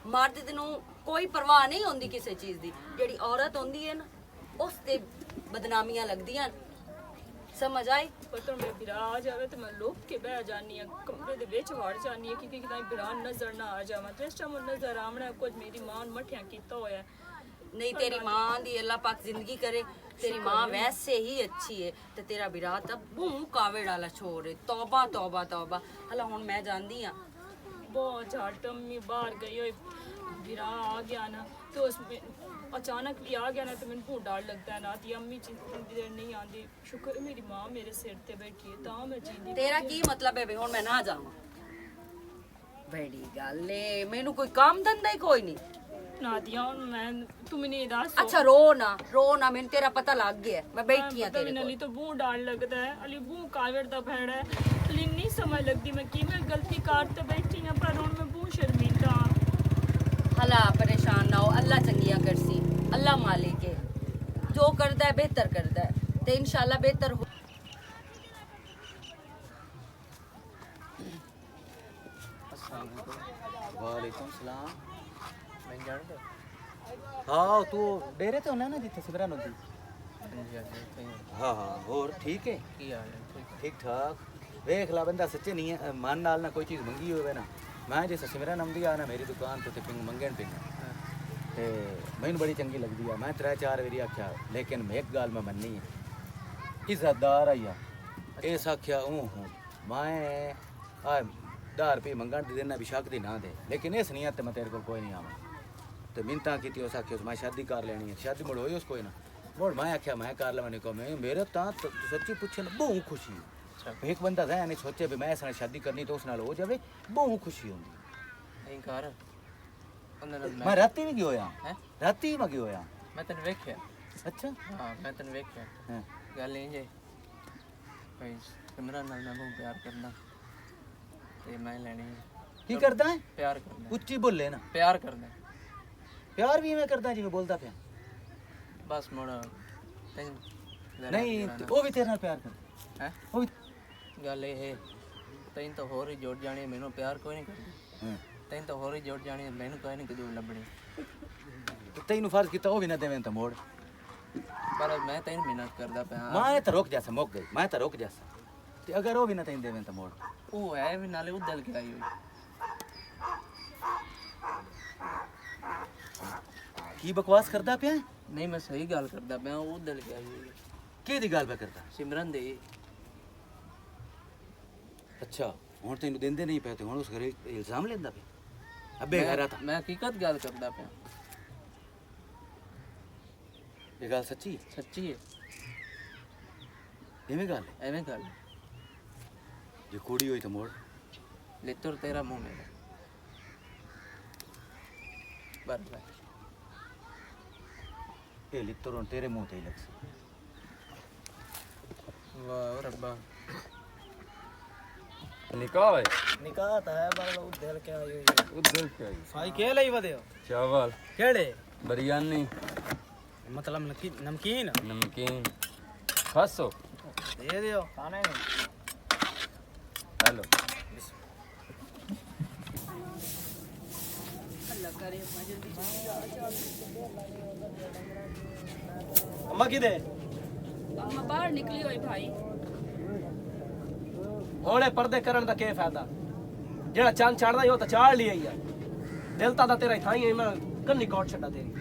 ਮਰਦ ਨੂੰ ਕੋਈ ਪਰਵਾਹ ਨਹੀਂ ਹੁੰਦੀ ਕਿਸੇ ਚੀਜ਼ ਦੀ ਜਿਹੜੀ ਔਰਤ ਹੁੰਦੀ ਹੈ ਨਾ ਉਸ ਤੇ ਬਦਨਾਮੀਆਂ ਲੱਗਦੀਆਂ ਸਮਝ ਆਈ ਪਤਾ ਮੇਰੇ ਬਿਰਾ ਆ ਜਾਵੇ ਤੇ ਮੈਂ ਲੁਕ ਕੇ ਬਹਿ ਜਾਨੀ ਆ ਕਮਰੇ ਦੇ ਵਿੱਚ ਵੜ ਜਾਨੀ ਆ ਕਿ ਕਿਤੇ ਬਿਰਾ ਨਜ਼ਰ ਨਾ ਆ ਜਾਵਾਂ ਜਿਸ ਟਾਈਮ ਨਜ਼ਰ ਆਵਣਾ ਕੁਝ ਮੇਰੀ ਮਾਂ ਨੇ ਮੱਠਿਆਂ ਕੀਤਾ ਹੋਇਆ ਨਹੀਂ ਤੇਰੀ ਮਾਂ ਦੀ ਅੱਲਾਹ ਪਾਕ ਜ਼ਿੰਦਗੀ करे तेरी माँ वैसे ही अच्छी है ते तेरा बिरा तो बूं कावे डाला छोड़ तौबा तौबा तौबा हला हुन मैं जानदी हां बहुत झट अम्मी बाहर गई हुई बिरा आ गया ना तो उसमें अचानक भी आ गया ना तो मैंने बहुत डर लगता है ना ती अम्मी जितनी देर नहीं आती शुक्र है मेरी माँ मेरे सिर ते बैठी है तां मैं जींदी तेरा की मतलब है भी हुन मैं ना जावां बड़ी गल है मैनू कोई काम धंधा ही कोई नहीं नादिया मैं तुम्हें नहीं दस अच्छा रो ना मैंने तेरा पता लग गया मैं बैठी हां तेरे अली तो बहुत डर लगता है अली बहुत कावड़ दा भैड़ है अली नहीं समझ लगती मैं की मैं गलती करते बैठी हां पर हुन मैं बहुत शर्मिंदा हला परेशान ना हो अल्लाह चंगियां करसी अल्लाह मालिक है जो करदा है बेहतर करदा है ते इंशाल्लाह बेहतर हो वालेकुम सलाम मैं जानदा हाँ तू डेरे ते होना ना जिथे सिमरन होती जी जी हाँ हाँ और ठीक है की हाल है ठीक ठाक वेख ला बंदा सच्चे नहीं है मन नाल ना कोई चीज़ मंगी होवे ना मैं जिस सिमरन आंदी आ ना मेरी दुकान तो पिंग मंगन पिंग ते मैनू बड़ी चंगी लगदी है मैं 3-4 वारी आख्या लेकिन मैं एक गल मैं मन्नी है इज्जतदार आई इस आख्या हूँ मैं आ 10 रुपये मंगन दे देना बेशक दी ना दे लेकिन इस नहीं ते मैं तेरे को कोई नहीं आवा तो मिन्नतां कीती उस आख्या मैं शादी कर लेनी है शादी मुड़ होई उस कोई ना मुड़ मैं आख्या मैं कर लवानी को मैं मेरे तां सच्ची पूछे ना बहुत खुशी है एक बंदा है नहीं सोचे भी मैं इस नाल शादी करनी तो उस नाल हो जावे बहुत खुशी होंदी नहीं कर ਉਹਨਾਂ ਨਾਲ मैं राती भी गयो हैं? राती मैं गयो ਮੈਂ ਤੈਨੂੰ ਵੇਖਿਆ अच्छा ਹਾਂ ਮੈਂ ਤੈਨੂੰ ਵੇਖਿਆ हाँ ਗੱਲ ਇਹ ਜੇ ਭਾਈ ਸਿਮਰਨ ਨਾਲ ਮੈਂ ਬਹੁਤ ਪਿਆਰ ਕਰਦਾ ਤੇ ਮੈਂ ਲੈਣੀ की करदा है ਪਿਆਰ ਕਰਦਾ ਉੱਚੀ ਬੋਲੇ ਨਾ ਪਿਆਰ ਕਰਦਾ प्यार भी मैं करदा जिवें बोलदा पिया ਬਸ ਮੁੜ ਤੈਨੂੰ नहीं वो भी तेरे नाल प्यार करदा ਹੈ वो भी ਗੱਲ ਇਹ ਹੈ ਤੈਨੂੰ ਤਾਂ ਹੋਰ ਹੀ ਜੁੜ ਜਾਣੀ ਹੈ, ਮੈਨੂੰ ਪਿਆਰ ਕੋਈ ਨਹੀਂ ਕਰਦਾ हाँ ਤੈਨੂੰ ਤਾਂ ਹੋਰ ਹੀ ਜੁੜ ਜਾਣੀ ਹੈ, ਮੈਨੂੰ ਕੋਈ ਨਹੀਂ ਕਿਦੋਂ ਲੱਭਣੀ तो तैनू फर्ज किता वो भी ना देवें तो मोड़ ਪਰ ਮੈਂ ਤੈਨੂੰ ਮਿਹਨਤ ਕਰਦਾ ਪਿਆ मैं तो रुक जासा मुक गई मैं तो रुक जासा ते अगर वो भी ना तैन देवें तो मोड़ ਉਹ ਹੈ ਵੀ ਨਾਲੇ ਉਦਲ ਕੇ ਆਈ ਹੋਈ की बकवास करदा पिया ਨਹੀਂ ਮੈਂ ਸਹੀ ਗੱਲ ਕਰਦਾ ਪਿਆ ਉਹ ਉਦਲ ਕੇ ਆਈ ਹੋਈ की दी गल पे करदा ਸਿਮਰਨ ਦੇ अच्छा हुण तैनू देंदे नहीं पे ते हुण उस घरे इल्जाम लेंदा पे अबे घरा था ਮੈਂ ਹਕੀਕਤ ਗੱਲ ਕਰਦਾ ਪਿਆ ये गल सच्ची ਸੱਚੀ ਹੈ एवें गल ਐਵੇਂ ਗੱਲ जो कुड़ी हुई तो मोड़ ਲਿੱਤਰ ਤੇਰਾ ਮੂੰਹ ਮੇਰਾ ਬਸ ये लित्तर हुण तेरे मुंह ते ही लग सी ਵਾਹ ਰੱਬਾ निकाह है निकाह तो है पर वो दिल क्या आई हुई उधर क्या है भाई के ਲਈ ਵਦਿਓ चावल ਕਿਹੜੇ बिरयानी मतलब नमकीन नमकीन खासो दे दियो खाने हेलो भला करे अपना जल्दी अम्मा किदे मैं बाहर निकली हुई भाई होने पर्दे करन दा के फायदा जेड़ा चंद चढ़दा ही हो तो चाड़ लिया ही है दिल ता तेरा ही थाई है मैं कन्नी कोट छड्डा तेरी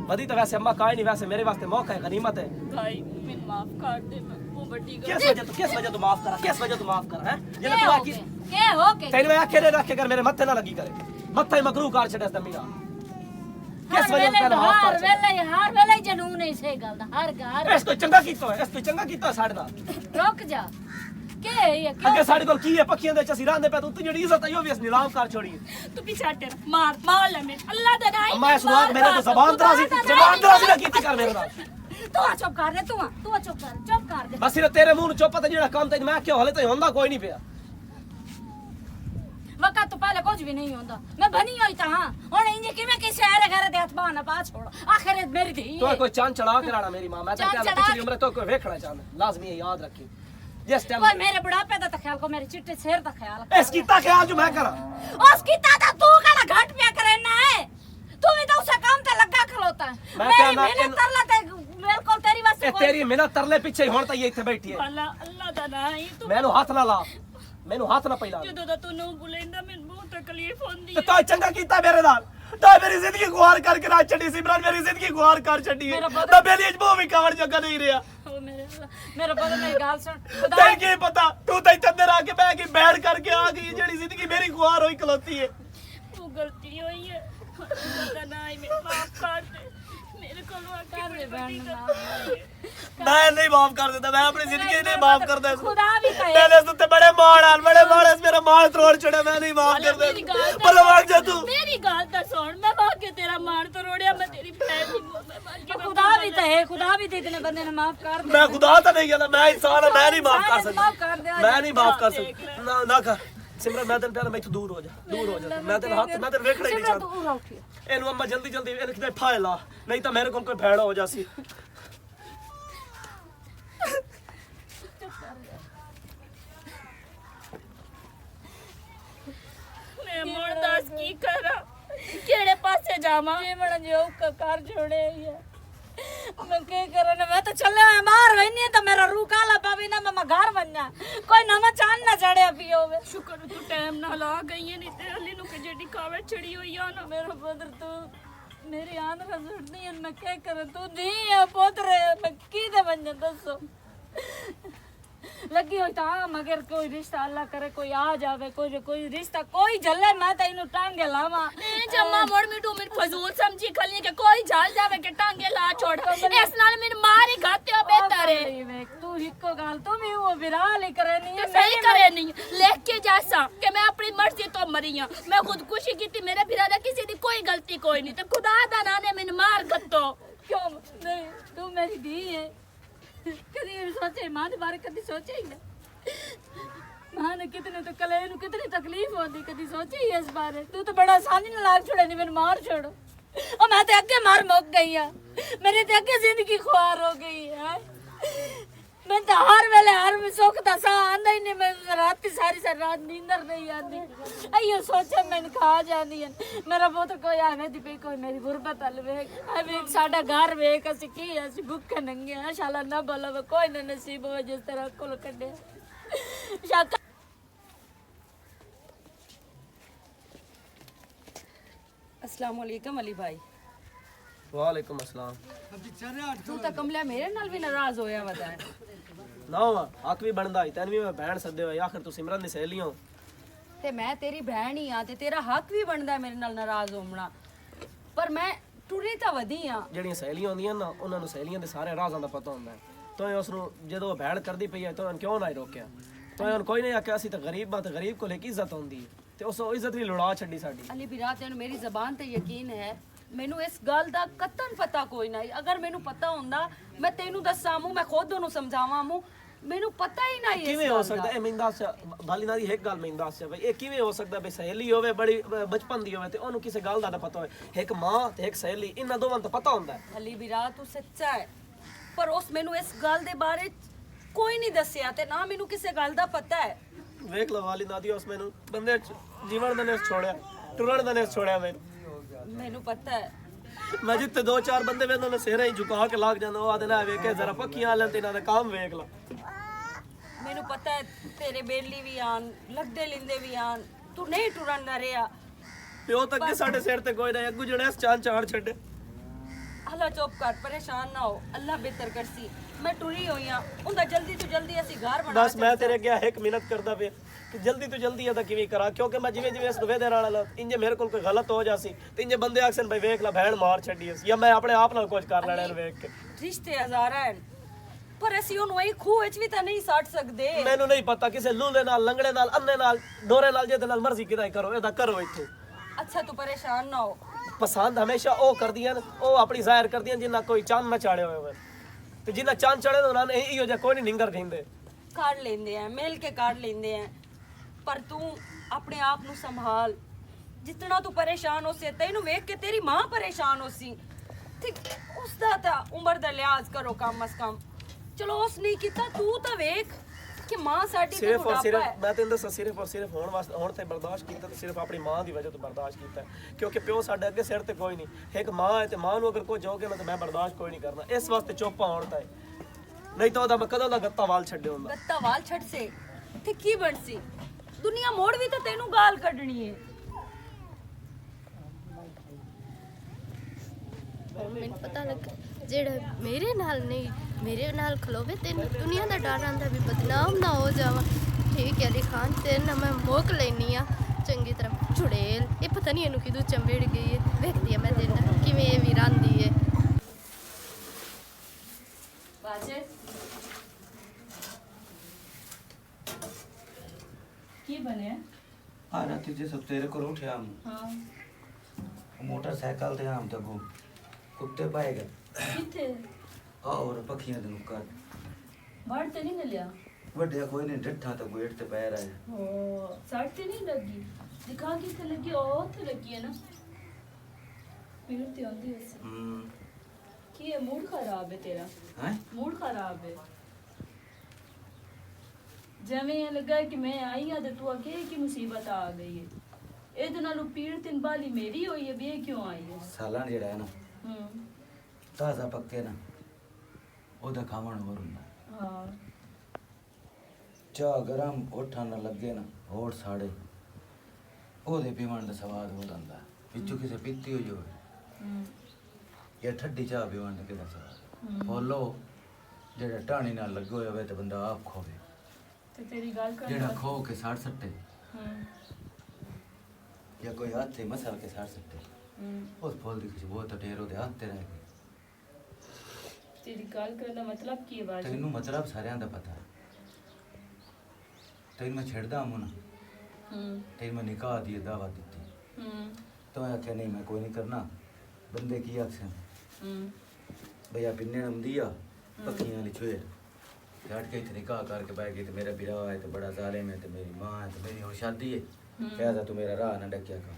वदी तो वैसे अम्मा काई नहीं वैसे मेरे वास्ते मौका है गनीमत है भाई मैं माफ कर दे मैं वो बड़ी किस वजह तू माफ करा हैं जेड़ा तू आकी के हो के तेरे में आखे ने रख के कर मेरे मत्थे ना लगी करे मत्था ही मकरू कर छड़े स मीरा किस वजह से माफ कर हर वेले जनून है से गल दा हर इस कोई चंगा कीता है इस कोई चंगा कीता साडे नाल रुक जा के है ये अगे साडे कोल की है पक्खियां दे च असि रहंदे पे तू जेड़ी इज्जत है यो भी अस नीलाम कर छोड़ी तू पीछे हट मार ले मैं अल्लाह दा नाम अम्मा इस बात मेरे तो जबान दराजी ना कीती कर मेरे नाल तू आ चुप कर रे तू चुप कर दे बस सिर्फ तेरे मुंह चुप ते जेड़ा काम ते मैं क्यों हले तो होंदा कोई नहीं पिया वक्त तो पहले कुछ भी नहीं होता मैं बनी हुई था हुन इंज कि मैं किसी और घर दे हाथ बाना पा छोड़ आखिर मेरी थी तो कोई चांद चढ़ा के राणा मेरी मां मैं तो क्या पिछली उम्र तो कोई देखना चाहता लाजमी है याद रखी जिस टाइम कोई मेरे बुढ़ापे दा ख्याल को मेरे चिट्टे शेर दा ख्याल इस कीता ख्याल जो मैं करा उस कीता दा तू कड़ा घट पिया करना है तू भी तो उस काम ते लगा खलोता है मैं क्या ना मेरी तरला ते बिल्कुल तेरी वास्ते तेरी मेहनत तरले पीछे ही होण ता ये इथे बैठी है अल्लाह दा नाम तू मैनू हाथ ना ला मैनू हाथ ना पहिला ਜਦੋਂ ਦਾ ਤੂੰ ਨੂੰ ਬੁਲਾਉਂਦਾ ਮੈਨੂੰ ਬਹੁਤ ਤਕਲੀਫ ਹੁੰਦੀ ਤੇ ਤਾਂ ਚੰਗਾ ਕੀਤਾ ਮੇਰੇ ਨਾਲ ਤਾਂ ਮੇਰੀ ਜ਼ਿੰਦਗੀ ਗੁਆਰ ਕਰਕੇ ਰਾਜ ਛੱਡੀ ਸਿਮਰਨ ਮੇਰੀ ਜ਼ਿੰਦਗੀ ਗੁਆਰ ਕਰ ਛੱਡੀ ਹੈ ਤਾਂ ਬੇਲੀ ਅਜਬੋ ਵੀ ਕਾਵੜ ਜੱਗਾ ਨਹੀਂ ਰਿਹਾ ओ मेरे पता नहीं गाल सुन खुदा ਤੈਨੂੰ ਕੀ ਪਤਾ ਤੂੰ ਤਾਂ ਇੱਥੇ ਅੰਦਰ ਆ ਕੇ ਬਹਿ ਗਈ ਬੈਠ ਕਰਕੇ ਆ ਗਈ ਜਿਹੜੀ ਜ਼ਿੰਦਗੀ ਮੇਰੀ ਗੁਆਰ ਹੋਈ ਖਲੋਤੀ ਹੈ ਤੂੰ ਗਲਤੀ ਹੋਈ ਹੈ ਪਤਾ ਨਹੀਂ ਮੈਨੂੰ ਮਾਫ ਕਰ ਦੇ ਮੇਰੇ ਕੋਲੋਂ ਅੱਗੇ ਬੜੀ ਵੱਡੀ ਗਲਤੀ मैं नहीं माफ कर देता मैं अपनी जिंदगी नहीं माफ करता खुदा भी कहे मैंने उससे बड़े मार मेरा मार तोड़ छोड़ा मैं नहीं माफ कर देता पर भाग जा तू ਮੇਰੀ ਗੱਲ ਤਾਂ ਸੁਣ ਮੈਂ ਭਾਗ ਕੇ ਤੇਰਾ ਮਾਣ ਤੋੜਿਆ ਮੈਂ ਤੇਰੀ ਭੈਣ ਦੀ ਮੈਂ ਮਰ ਕੇ खुदा भी तो है खुदा भी तो इतने बंदे ने माफ कर दे मैं खुदा तो नहीं कहता मैं इंसान हूं मैं नहीं माफ कर माफ कर दे सकता मैं नहीं माफ कर सकता ना कर सिमरन मैं तेरे प्यार मैं तू दूर हो जा मैं तेरे हाथ मैं तेरे वेखना ही नहीं चाहता तू उठ ਇਹਨੂੰ ਅੰਮਾ ਜਲਦੀ ਜਲਦੀ ਇਹਨੂੰ ਕਿਤੇ ਫਾਇ ਲਾ ਨਹੀਂ ਤਾਂ ਮੇਰੇ ਕੋਲ ਕੋਈ ਭੈੜਾ ਹੋ ਜਾਸੀ ਮੈਂ ਮੋੜ ਦੱਸ ਕੀ ਕਰਾਂ ਕਿਹੜੇ ਪਾਸੇ ਜਾਵਾਂ ये बड़ा जो कार छोड़े है मैं क्या करने मैं तो चले मैं बाहर रहनी है तो मेरा रूह काला पावी ना मैं घर बन जा कोई नवा चांद ना चढ़े पियो वे ਸ਼ੁਕਰ ਤੂੰ ਟਾਈਮ ਨਾਲ ਆ ਗਈ ਹੈ ਨਹੀਂ ਤੇ ਹਲੀ ਨੂੰ ਕਿ ਜਿਹੜੀ ਕਾਵੇ ਚੜੀ ਹੋਈ ਆ ਨਾ मेरा पुत्र तू मेरी आंध्र सुटनी है मैं क्या करूं तू नहीं है पुत्र मैं की दे बन जा दसो लगी हुई था मगर कोई रिश्ता अल्लाह करे कोई आ जावे कोई रिश्ता कोई झले मैं तो इनु टांगे लावा ए जम्मा मोड़ मिटू मिट फजूल समझी खली के कोई जाल जावे के टांगे ला छोड़ इस नाल मेरी मारी गाते हो बेहतर है तू हिको गाल तुम ही वो विराल ही करे नहीं ते सही करे नहीं लेख के जैसा कि मैं अपनी मर्जी तो मरी हां मैं खुदकुशी की थी मेरे बिरा दा किसी दी कोई गलती कोई नहीं ते खुदा दा ना ने मैंने मार गत्तो क्यों नहीं तू मेरी धी है कभी सोचे मां दे बारे कभी सोचे ही ना मां ने कितने तो कले नु कितनी तकलीफ होती कभी सोचे ही इस बारे तू तो बड़ा आसानी ना लाग छोड़े नहीं मैंने मार छोड़ो और मैं तो अगे मार मुक गई है मेरी तो अगे जिंदगी खुआर हो गई है मैं तो हर वेले हर में सुख दा सा आंदा ही नहीं मैं रात सारी रात नींदर नहीं आती अयो सोचा मैंने खा जानी है मेरा बहुत कोई आवे दी पे कोई मेरी गुरबत हल वेख अभी साडा घर वेख असि की असि भूखे नंगे हैं शाला ना बोला कोई ना नसीब हो जिस तरह कोल कड्डे शाका अस्सलाम वालेकुम अली भाई वालेकुम अस्सलाम तू तो कमला मेरे नाल भी नाराज होया वदा है ना हक भी बनदा ही तैਨੂੰ ਵੀ ਮੈਂ ਭੈਣ ਸੱਦੇ ਹੋਏ ਆਖਰ ਤੂੰ ਸਿਮਰਨ ਦੀ ਸਹੇਲੀ ਹੋ ਤੇ ਮੈਂ ਤੇਰੀ ਭੈਣ ਹੀ ਆ ਤੇ ਤੇਰਾ ਹੱਕ ਵੀ ਬਣਦਾ ਮੇਰੇ ਨਾਲ ਨਾਰਾਜ਼ ਹੋਣਾ ਪਰ ਮੈਂ ਟੁਰੀ ਤਾਂ ਵਧੀ ਆ ਜਿਹੜੀਆਂ ਸਹੇਲੀਆਂ ਹੁੰਦੀਆਂ ਨਾ ਉਹਨਾਂ ਨੂੰ ਸਹੇਲੀਆਂ ਦੇ ਸਾਰੇ ਰਾਜ਼ਾਂ ਦਾ ਪਤਾ ਹੁੰਦਾ ਹੈ ਤਾਂ ਉਸ ਨੂੰ ਜਦੋਂ ਭੈਣ ਕਰਦੀ ਪਈ ਹੈ ਤਾਂ ਉਹਨੂੰ ਕਿਉਂ ਨਾ ਰੋਕਿਆ ਤਾਂ ਉਹਨੂੰ ਕੋਈ ਨਹੀਂ ਆਖਿਆ ਅਸੀਂ ਤਾਂ ਗਰੀਬ ਆ ਤੇ ਗਰੀਬ ਕੋਲ ਇੱਕ ਇੱਜ਼ਤ ਹੁੰਦੀ ਹੈ ਤੇ ਉਸ ਇੱਜ਼ਤ ਵੀ ਲੁੜਾ ਛੱਡੀ ਸਾਡੀ ਅਲੀ ਬਿਰਾ ਤੈਨੂੰ ਮੇਰੀ ਜ਼ਬਾਨ ਤੇ ਯਕੀਨ ਹੈ ਮੈਨੂੰ ਇਸ ਗੱਲ ਦਾ ਕਤਨ ਪਤਾ ਕੋਈ ਨਹੀਂ ਅਗਰ ਮੈਨੂੰ ਪਤਾ ਹੁੰਦਾ ਮੈਂ ਤੈਨੂੰ ਦੱਸਾਂ ਮੂੰ ਮੈਂ ਖੁਦ ਉਹਨੂੰ ਸਮਝਾਵਾਂ ਮੂੰ ਮੈਨੂੰ ਪਤਾ ਹੀ ਨਹੀਂ ਕਿਵੇਂ ਹੋ ਸਕਦਾ ਇਹ ਮੈਨੂੰ ਦੱਸ ਬਾਲੀ ਨਾਲ ਦੀ ਇੱਕ ਗੱਲ ਮੈਨੂੰ ਦੱਸ ਬਈ ਇਹ ਕਿਵੇਂ ਹੋ ਸਕਦਾ ਬਈ ਸਹੇਲੀ ਹੋਵੇ ਬੜੀ ਬਚਪਨ ਦੀ ਹੋਵੇ ਤੇ ਉਹਨੂੰ ਕਿਸੇ ਗੱਲ ਦਾ ਨਾ ਪਤਾ ਹੋਵੇ ਇੱਕ ਮਾਂ ਤੇ ਇੱਕ ਸਹੇਲੀ ਇਹਨਾਂ ਦੋਵਾਂ ਦਾ ਪਤਾ ਹੁੰਦਾ ਹੈ ਅਲੀ ਬਿਰਾ ਤੂੰ ਸੱਚਾ ਹੈ ਪਰ ਉਸ ਮੈਨੂੰ ਇਸ ਗੱਲ ਦੇ ਬਾਰੇ ਕੋਈ ਨਹੀਂ ਦੱਸਿਆ ਤੇ ਨਾ ਮੈਨੂੰ ਕਿਸੇ ਗੱਲ ਦਾ ਪਤਾ ਹੈ ਵੇਖ ਲਓ ਵਾਲੀ ਨਾਦੀ ਉਸ ਮੈਨੂੰ ਬੰਦੇ ਜੀਵਨ ਦੇ ਨੇ ਛੋੜਿਆ ਟੁਰਨ ਦਾ ਨੇ ਛੋੜਿਆ ਮੈਨੂੰ ਮੈਨੂੰ ਪਤਾ ਹੈ ਮੈਂ ਜਿੱਥੇ ਦੋ ਚਾਰ ਬੰਦੇ ਵੇਂਦੇ ਨੇ ਸਿਰੇ ਹੀ ਝੁਕਾ ਕੇ ਲੱਗ ਜਾਂਦਾ ਉਹ ਆਦੇ ਨਾ ਵੇਖੇ ਜ਼ਰਾ ਪੱਕੀਆਂ ਲੈਣ ਤੇ ਇਹਨਾਂ ਦਾ ਕੰਮ ਵੇਖ ਲਾ ਮੈਨੂੰ ਪਤਾ ਹੈ ਤੇਰੇ ਬੇਲੀ ਵੀ ਆਣ ਲੱਗਦੇ ਲਿੰਦੇ ਵੀ ਆਣ ਤੂੰ ਨਹੀਂ ਟੁਰਨ ਨਾ ਰਿਹਾ ਪਿਓ ਤੱਕ ਕੇ ਸਾਡੇ ਸਿਰ ਤੇ ਕੋਈ ਨਾ ਅੱਗੂ ਜਿਹੜਾ ਇਸ ਚਾਲ ਚਾੜ ਛੱਡੇ ਅੱਲਾ ਚੁੱਪ ਕਰ ਪਰੇਸ਼ਾਨ ਨਾ ਹੋ ਅੱਲਾ ਬਿਹਤਰ ਕਰਸੀ ਮੈਂ ਟੁਰੀ ਹੋਈ ਆ ਉਹਦਾ ਜਲਦੀ ਤੋਂ ਜਲਦੀ ਅਸੀਂ ਘਰ ਬਣਾ ਬਸ ਮੈਂ ਤੇਰੇ ਅੱਗੇ ਇੱਕ ਮਿਹਨਤ ਕਰਦਾ ਪਿਆ ਕਿ ਜਲਦੀ ਤੋਂ ਜਲਦੀ ਇਹਦਾ ਕਿਵੇਂ ਕਰਾਂ ਕਿਉਂਕਿ ਮੈਂ ਜਿਵੇਂ ਜਿਵੇਂ ਇਸ ਨੂੰ ਵੇਦੇ ਨਾਲ ਇੰਜੇ ਮੇਰੇ ਕੋਲ ਕੋਈ ਗਲਤ ਹੋ ਜਾਸੀ ਤੇ ਇੰਜੇ ਬੰਦੇ ਆਖਸਨ ਭਾਈ ਵੇਖ ਲੈ ਭੈਣ ਮਾਰ ਛੱਡੀ ਸੀ ਜਾਂ ਮੈਂ ਆਪਣੇ ਆਪ ਨਾਲ ਕੁਝ ਕਰ ਲੈਣਾ ਇਹਨੂੰ ਵੇਖ ਕੇ ਰਿਸ਼ਤੇ ਹਜ਼ਾਰਾਂ ਹਨ ਪਰ ਅਸੀਂ ਉਹਨੂੰ ਇਹ ਖੂਹ ਵਿੱਚ ਵੀ ਤਾਂ ਨਹੀਂ ਸੱਟ ਸਕਦੇ ਮੈਨੂੰ ਨਹੀਂ ਪਤਾ ਕਿਸੇ ਲੂਲੇ ਨਾਲ ਲੰਗੜੇ ਨਾਲ ਅੰਨੇ ਨਾਲ ਡੋਰੇ ਨਾਲ ਜਿਹਦੇ ਨਾਲ ਮਰਜ਼ੀ ਕਿਦਾਂ ਕਰੋ ਇਹਦਾ ਕਰੋ ਇੱਥੋਂ ਅੱਛਾ ਤੂੰ ਪਰੇਸ਼ਾਨ ਨਾ ਹੋ ਪਸੰਦ ਹਮੇਸ਼ਾ ਉਹ ਕਰਦੀਆਂ ਨੇ ਉਹ ਆਪਣੀ ਜ਼ਾਹਿਰ ਕਰਦੀਆਂ ਜਿੰਨਾ ਕੋਈ ਚੰਨ ਨਾ ਚਾੜਿਆ ਹੋਵੇ ਤੇ ਜਿੰਨਾ ਚੰਨ ਚੜੇ ਉਹਨਾਂ ਨੇ ਇਹੋ ਜਿਹਾ ਕੋਈ ਨਹੀਂ ਨਿੰਗਰ ਕਹਿੰਦੇ ਕਾਢ ਲੈਂਦੇ ਆ ਮਿਲ ਕੇ ਕਾਢ ਲੈਂਦੇ ਆ ਪਰ ਤੂੰ ਆਪਣੇ ਆਪ ਨੂੰ ਸੰਭਾਲ ਜਿਤਨਾ ਤੂੰ ਪਰੇਸ਼ਾਨ ਹੋ ਸੇ ਤੈਨੂੰ ਵੇਖ ਕੇ ਤੇਰੀ ਮਾਂ ਪਰੇਸ਼ਾਨ ਹੋ ਸੀ ਤੇ ਉਸ ਦਾ ਤਾਂ ਉਮਰ ਦਾ ਲਿਹਾਜ਼ ਕਰੋ ਕਮ ਅਸ ਕਮ ਚਲੋ ਉਸ ਨਹੀਂ ਕੀਤਾ ਤੂੰ ਤਾਂ ਵੇਖ ਕਿ ਮਾਂ ਸਾਡੀ ਤੇ ਸਿਰਫ ਔਰ ਬੁਢਾਪਾ ਸਿਰਫ ਹੈ ਮੈਂ ਤੈਨੂੰ ਦੱਸਾਂ ਸਿਰਫ ਔਰ ਸਿਰਫ ਹੁਣ ਤੇ ਬਰਦਾਸ਼ਤ ਕੀਤਾ ਤੇ ਸਿਰਫ ਆਪਣੀ ਮਾਂ ਦੀ ਵਜ੍ਹਾ ਤੋਂ ਬਰਦਾਸ਼ਤ ਕੀਤਾ ਕਿਉਂਕਿ ਪਿਓ ਸਾਡੇ ਅੱਗੇ ਸਿਰ ਤੇ ਕੋਈ ਨਹੀਂ ਇੱਕ ਮਾਂ ਹੈ ਤੇ ਮਾਂ ਨੂੰ ਅਗਰ ਕੋਈ ਜਾਓਗੇ ਨਾ ਤੇ ਮੈਂ ਬਰਦਾਸ਼ਤ ਕੋਈ ਨਹੀਂ ਕਰਨਾ ਇਸ ਵਾਸਤੇ ਚੁੱਪ ਹੋਣ ਤਾਂ ਨਹੀਂ ਤਾਂ ਉਹਦਾ ਮੈਂ ਕਦੋਂ ਦਾ ਗੱਤਾ ਵਾਲ ਛੱਡੇ ਹੁੰਦਾ ਗੱਤਾ ਵਾਲ ਛੱਡ ਸੇ ਤੇ ਕੀ ਬਣ ਸੀ ਦੁਨੀਆ ਮੋੜ ਵੀ ਤਾਂ ਤੈਨੂੰ ਗਾਲ ਕੱਢਣੀ ਹੈ ਮੈਨੂੰ ਪਤਾ ਲੱਗਾ ਜਿਹੜਾ ਮੇਰੇ ਨਾਲ ਨਹੀਂ ਮੇਰੇ ਨਾਲ ਖਲੋਵੇ ਤੈਨੂੰ ਦੁਨੀਆ ਦਾ ਡਰ ਆਂਦਾ ਵੀ ਬਦਨਾਮ ਨਾ ਹੋ ਜਾਵਾਂ ਠੀਕ ਹੈ ਅਲੀ ਖਾਨ ਤੇਰੇ ਨਾਲ ਮੈਂ ਮੋਕ ਲੈਣੀ ਆ ਚੰਗੀ ਤਰ੍ਹਾਂ ਝੁੜੇਲ ਇਹ ਪਤਾ ਨਹੀਂ ਇਹਨੂੰ ਕਿਦੋਂ ਚੰਬੜ ਗਈ ਹੈ ਵੇਖਦੀ ਆ ਮੈਂ ਤੇਰੇ ਨਾਲ ਕਿਵੇਂ ਇਹ ਵੀ ਰਾਂਦੀ ਹੈ बाजे की बने आ राती जे सब तेरे को उठे हम हाँ मोटरसाइकिल ते हम तक कुत्ते पाए गए किथे और पखियां दे नुकर बाढ़ ते नहीं लिया ਵੱਡਿਆ ਕੋਈ ਨਹੀਂ ਡੱਠਾ ਤਾਂ ਵੇਟ ਤੇ ਪੈ ਰਿਹਾ ਹੈ ओ साइड ते नहीं लगी दिखा किथे लगी ओ ते लगी है ना पीड़ ते आंदी है की है मूड खराब है तेरा हैं मूड खराब है जमे ये लगा कि मैं आई हाँ ते तू आके की मुसीबत आ गई है ਇਹਦੇ ਨਾਲੋਂ ਪੀੜ ਤਿੰਨ ਬਾਲੀ ਮੇਰੀ ਹੋਈ ਹੈ ਵੀ ਇਹ ਕਿਉਂ ਆਈ ਹੈ ਸਾਲਾਂ ਜਿਹੜਾ ਹੈ ਨਾ ਹੂੰ ਤਾਜ਼ਾ ਪੱਕੇ ਨਾ ਉਹਦਾ ਖਾਵਣ ਹੋਰ ਹੁੰਦਾ ਹਾਂ ਚਾਹ ਗਰਮ ਉਠਾਂ ਨਾ ਲੱਗੇ ਨਾ ਹੋਰ ਸਾੜੇ ਉਹਦੇ ਪੀਵਣ ਦਾ ਸਵਾਦ ਹੋ ਜਾਂਦਾ ਵਿੱਚੋਂ ਕਿਸੇ ਪੀਤੀ ਹੋ ਜਾਵੇ ਹੂੰ ਜਾਂ ਠੱਡੀ ਚਾਹ ਪੀਵਣ ਦਾ ਕਿਹਦਾ ਸਵਾਦ ਬੋਲੋ ਜਿਹੜਾ ਟਾਣੀ ਨਾਲ ਲੱਗੇ ਹੋਵੇ ਤੇ ਬੰਦਾ ਆਪ ਖੋਵੇ ਤੇ ਤੇਰੀ ਗੱਲ ਕਰ ਜਿਹੜਾ ਖੋ ਕੇ ਸਾੜ ਸੱਟੇ ਹੂੰ या कोई हाथ से मसल के साड़ सकते उस फूल की खुशबू तो ढेरों दे हाथ ते रह गए तेरी गल करने का मतलब की है बाजी तैनू मतलब सारियां दा पता है तैनू मैं छेड़दा हूं ना तैनू मैं निकाह दी दावत दी तो मैं आख्या नहीं मैं कोई नहीं करना बंदे की आखसन भैया पिन्ने नम दिया पक्कियां वाली छुए हट के इतने निकाह करके बैठ गई तो मेरा बिरा है तो बड़ा जालिम है तो मेरी मां है तो मेरी और शादी है कहता तू मेरा राह ना डकिया कर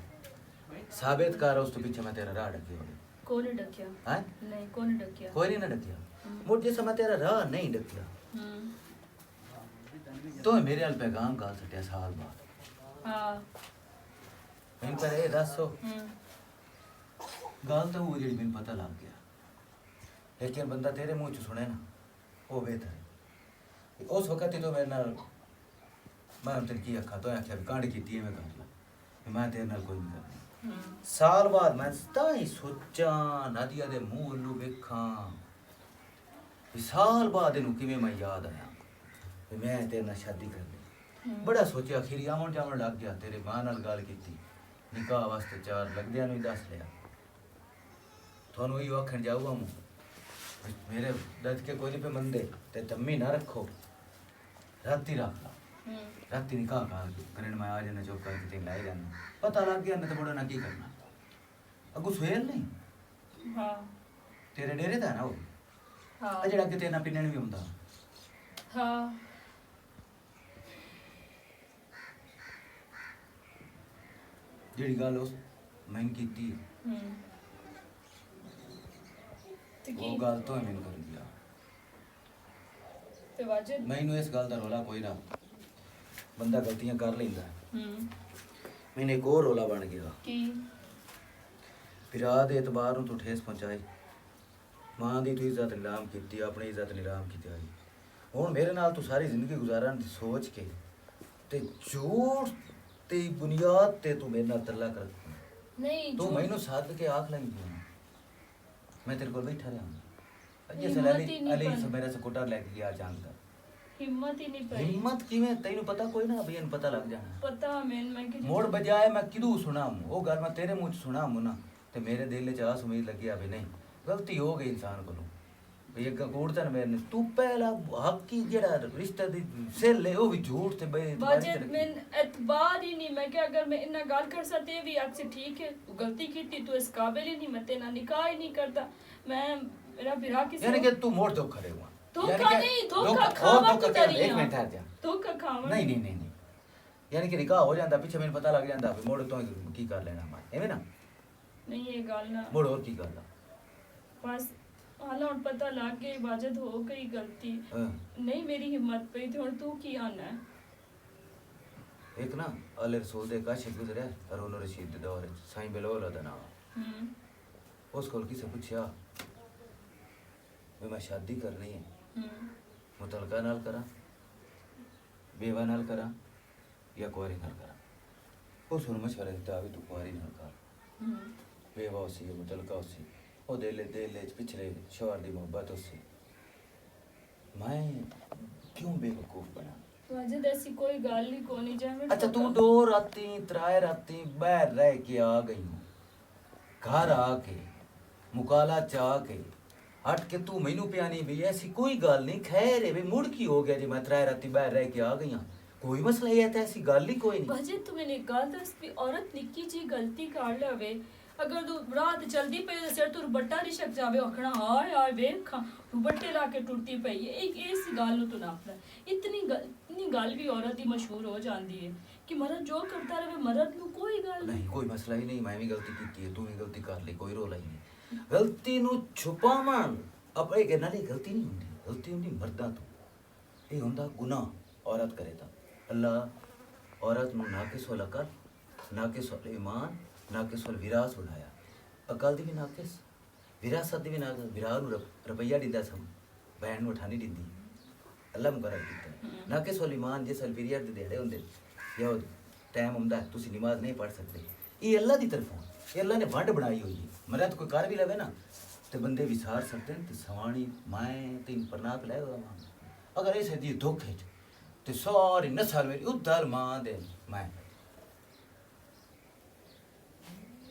साबित कर उस तो पीछे मैं तेरा राह डकिया हो कौन ने डकिया हैं नहीं कौन ने डकिया कोई नहीं ना डकिया मुझे समय तेरा राह नहीं डकिया तो मेरे हाल पैगाम गाल सटिया साल बाद हां मैंने पर ये दसो गाल तो वो जेडी मैंने पता लग गया लेकिन बंदा तेरे मुंह च सुने ना वो बेहतर है उस वक्त ही तो मेरे नाल मैं तेरे की आखा तो आख्या कांड की मैं कर ला मैं तेरे नाल कोई नहीं करना साल बाद मैं ताई सोचा नादिया दे मुंह नु वेखां साल बाद इनू किवें मैं याद आया कि मैं तेरे नाल शादी करनी बड़ा सोचा आखिर आवन जावन लग गया तेरे मां नाल गल कीती निकाह वास्ते चार लगदियां नु दस लिया थानू यो आखण जाऊगा मैं मेरे दर्द के कोई नहीं पे मंदे ते तम्मी ना रखो राती रख ला राती निकाह करने मैं आ जाना चुप करके तीन लाई जाना पता लग गया ना तो बड़ा ना की करना अगू सुहेल नहीं हां तेरे डेरे दा ना वो हां जेड़ा कि तेरे ना पिन्ने भी हुंदा हां जेड़ी गल उस मैं कीती ते वो की गल तो मैंने कर दिया ते वाजिब मैनू इस गल दा रौला कोई ना बंदा गलतियां कर लेंदा मैंने एक और रोला बन गया ਕੀ फिरा दे एतबार ਨੂੰ ਤੂੰ ਠੇਸ ਪਹੁੰਚਾਈ ਮਾਂ ਦੀ ਤੂੰ ਇੱਜ਼ਤ ਨਿਲਾਮ ਕੀਤੀ ਆਪਣੀ ਇੱਜ਼ਤ ਨਿਲਾਮ ਕੀਤੀ ਆਈ ਹੁਣ ਮੇਰੇ ਨਾਲ ਤੂੰ ਸਾਰੀ ਜ਼ਿੰਦਗੀ ਗੁਜ਼ਾਰਨ ਦੀ ਸੋਚ ਕੇ ਤੇ ਝੂਠ ਤੇ ਬੁਨਿਆਦ ਤੇ ਤੂੰ ਮੇਰੇ ਨਾਲ ਤਰਲਾ ਕਰ ਨਹੀਂ ਤੂੰ ਝੂਠ- ਮੈਨੂੰ ਸਾਧ ਕੇ ਆਖ ਲਈ ਮੈਂ ਤੇਰੇ ਕੋਲ ਬੈਠਾ ਰਿਹਾ ਅੱਜੇ ਹਿੰਮਤ ਸਲਾਲੀ ਹੀ ਨਹੀਂ ਅਲੀ ਬਣੀ। ਮੇਰੇ ਸਕੂਟਰ ਲੈ ਕੇ ਗਿਆ ਚਾਂਦ ਦਾ ਹਿੰਮਤ ਹੀ ਨਹੀਂ ਪਈ ਹਿੰਮਤ ਕਿਵੇਂ ਤੈਨੂੰ ਪਤਾ ਕੋਈ ਨਾ ਬਈ ਇਹਨੂੰ ਪਤਾ ਲੱਗ ਜਾਣਾ ਪਤਾ ਮੈਂ ਕਿ ਮੋੜ ਬਜਾਏ ਮੈਂ ਕਿਦੂ ਸੁਣਾ ਉਹ ਗੱਲ ਮੈਂ ਤੇਰੇ ਮੂੰਹ ਚ ਸੁਣਾ ਨਾ ਤੇ ਮੇਰੇ ਦਿਲ ਚ ਆਸ ਉਮੀਦ ਲੱਗੀ ਆਵੇ ਨਹੀਂ ਗਲਤੀ ਹੋ ਗਈ ਇਨਸਾਨ ਕੋਲੋਂ ਵੀ ਇੱਕ ਕੂੜਤਨ ਮੇਰੇ ਤੂੰ ਪਹਿਲਾ ਹੱਕੀ ਜਿਹੜਾ ਰਿਸ਼ਤੇ ਦੀ ਸੇਲੇ ਉਹ ਵੀ ਝੂਠ ਤੇ ਬਈ ਬਾਜੇ ਮੈਂ ਇਤਬਾਰ ਹੀ ਨਹੀਂ ਮੈਂ ਕਿ ਅਗਰ ਮੈਂ ਇੰਨਾ ਗੱਲ ਕਰ ਸਕਤੇ ਵੀ ਅੱਜ ਸੇ ਠੀਕ ਹੈ ਤੂੰ ਗਲਤੀ ਕੀਤੀ ਤੂੰ ਇਸ ਕਾबिल ही नहीं मैं तेरा निकाह ही नहीं करता मैं मेरा विरा किसी यानी कि तू मोड़ धोखा देगा धोखा नहीं धोखा खावा की एक तरिया मिनट ठहर जा धोखा खावा नहीं नहीं नहीं नहीं यानी कि निकाह हो जाता पीछे मैंने पता लग जाता भी मोड़ तो की कर लेना मैं एवें ना नहीं ये गल ना मोड़ और की कर ला बस हाल हुन पता लग गई इबादत हो गई गलती हाँ। नहीं मेरी हिम्मत पई ते हुन तू की आना है एक ना अल रसूल दे काशिफ गुजरे अरुण रशीद दे दौर साईं बिलोल दा नाम उस कोल किसे पूछया मैं शादी करनी है मुतलका नाल करा बेवा नाल करा या कुआरी नाल करा उस हुन मशवरा दिता भी तू कुआरी नाल कर बेवा उसी मुतलका उसी ओ दिल च पिछले शौहर दी मोहब्बत उसी मैं क्यों बेवकूफ बना वाजिद ऐसी कोई गल ही कोनी जावे अच्छा तू 2 राती 3 राती बाहर रह के आ गई हूं घर आके मुकाला चा के हट के तू मैनू प्यानी भी ऐसी कोई गल नहीं खैर है भी मुड़ की हो गया जी मैं 3 राती बाहर रह के आ गई हां कोई मसला है तो ऐसी गल ही कोई नहीं भाजी तू मैंने गल दस भी औरत निक्की जी गलती कर लवे अगर तू रात जल्दी पे सिर तू रुबट्टा रिशक जावे आखना हाय हाय वेख रुबट्टे ला के टुरती पई है एक इस गल तू ना इतनी गल भी औरत ही मशहूर हो जाती है कि मर्द जो करता रहे मर्द नु कोई गल नहीं कोई मसला ही नहीं मैं भी गलती की है तू भी गलती कर ली कोई रोला ही नहीं गलती नु छुपावन अब ये कहना नहीं गलती हुंदी मर्दा तो ये हुंदा गुनाह औरत करे ता अल्लाह औरत नु नाकिस वाला कर नाकिस वाला ईमान नाकिस वाला विरास बनाया अकल दी भी नाकिस विरासत दी भी नाकिस विरा नु रुपया दिंदा सम बहन नु उठानी दिंदी अल्लाह मुकर्रर कीता नाकिस वाला ईमान जिस अल पीरियड दे देड़े हुंदे या टाइम हुंदा तुसी नमाज नहीं पढ़ सकते ये अल्लाह दी तरफों ये अल्लाह ने वंड बनाई हुई है मर्द कोई कर भी लवे ना तो बंदे विसार सकते हैं तो सवानी मैं तीन परनाक ले अगर ऐसे दी दुख है तो सारी नस्ल मेरी उधर मां दे मैं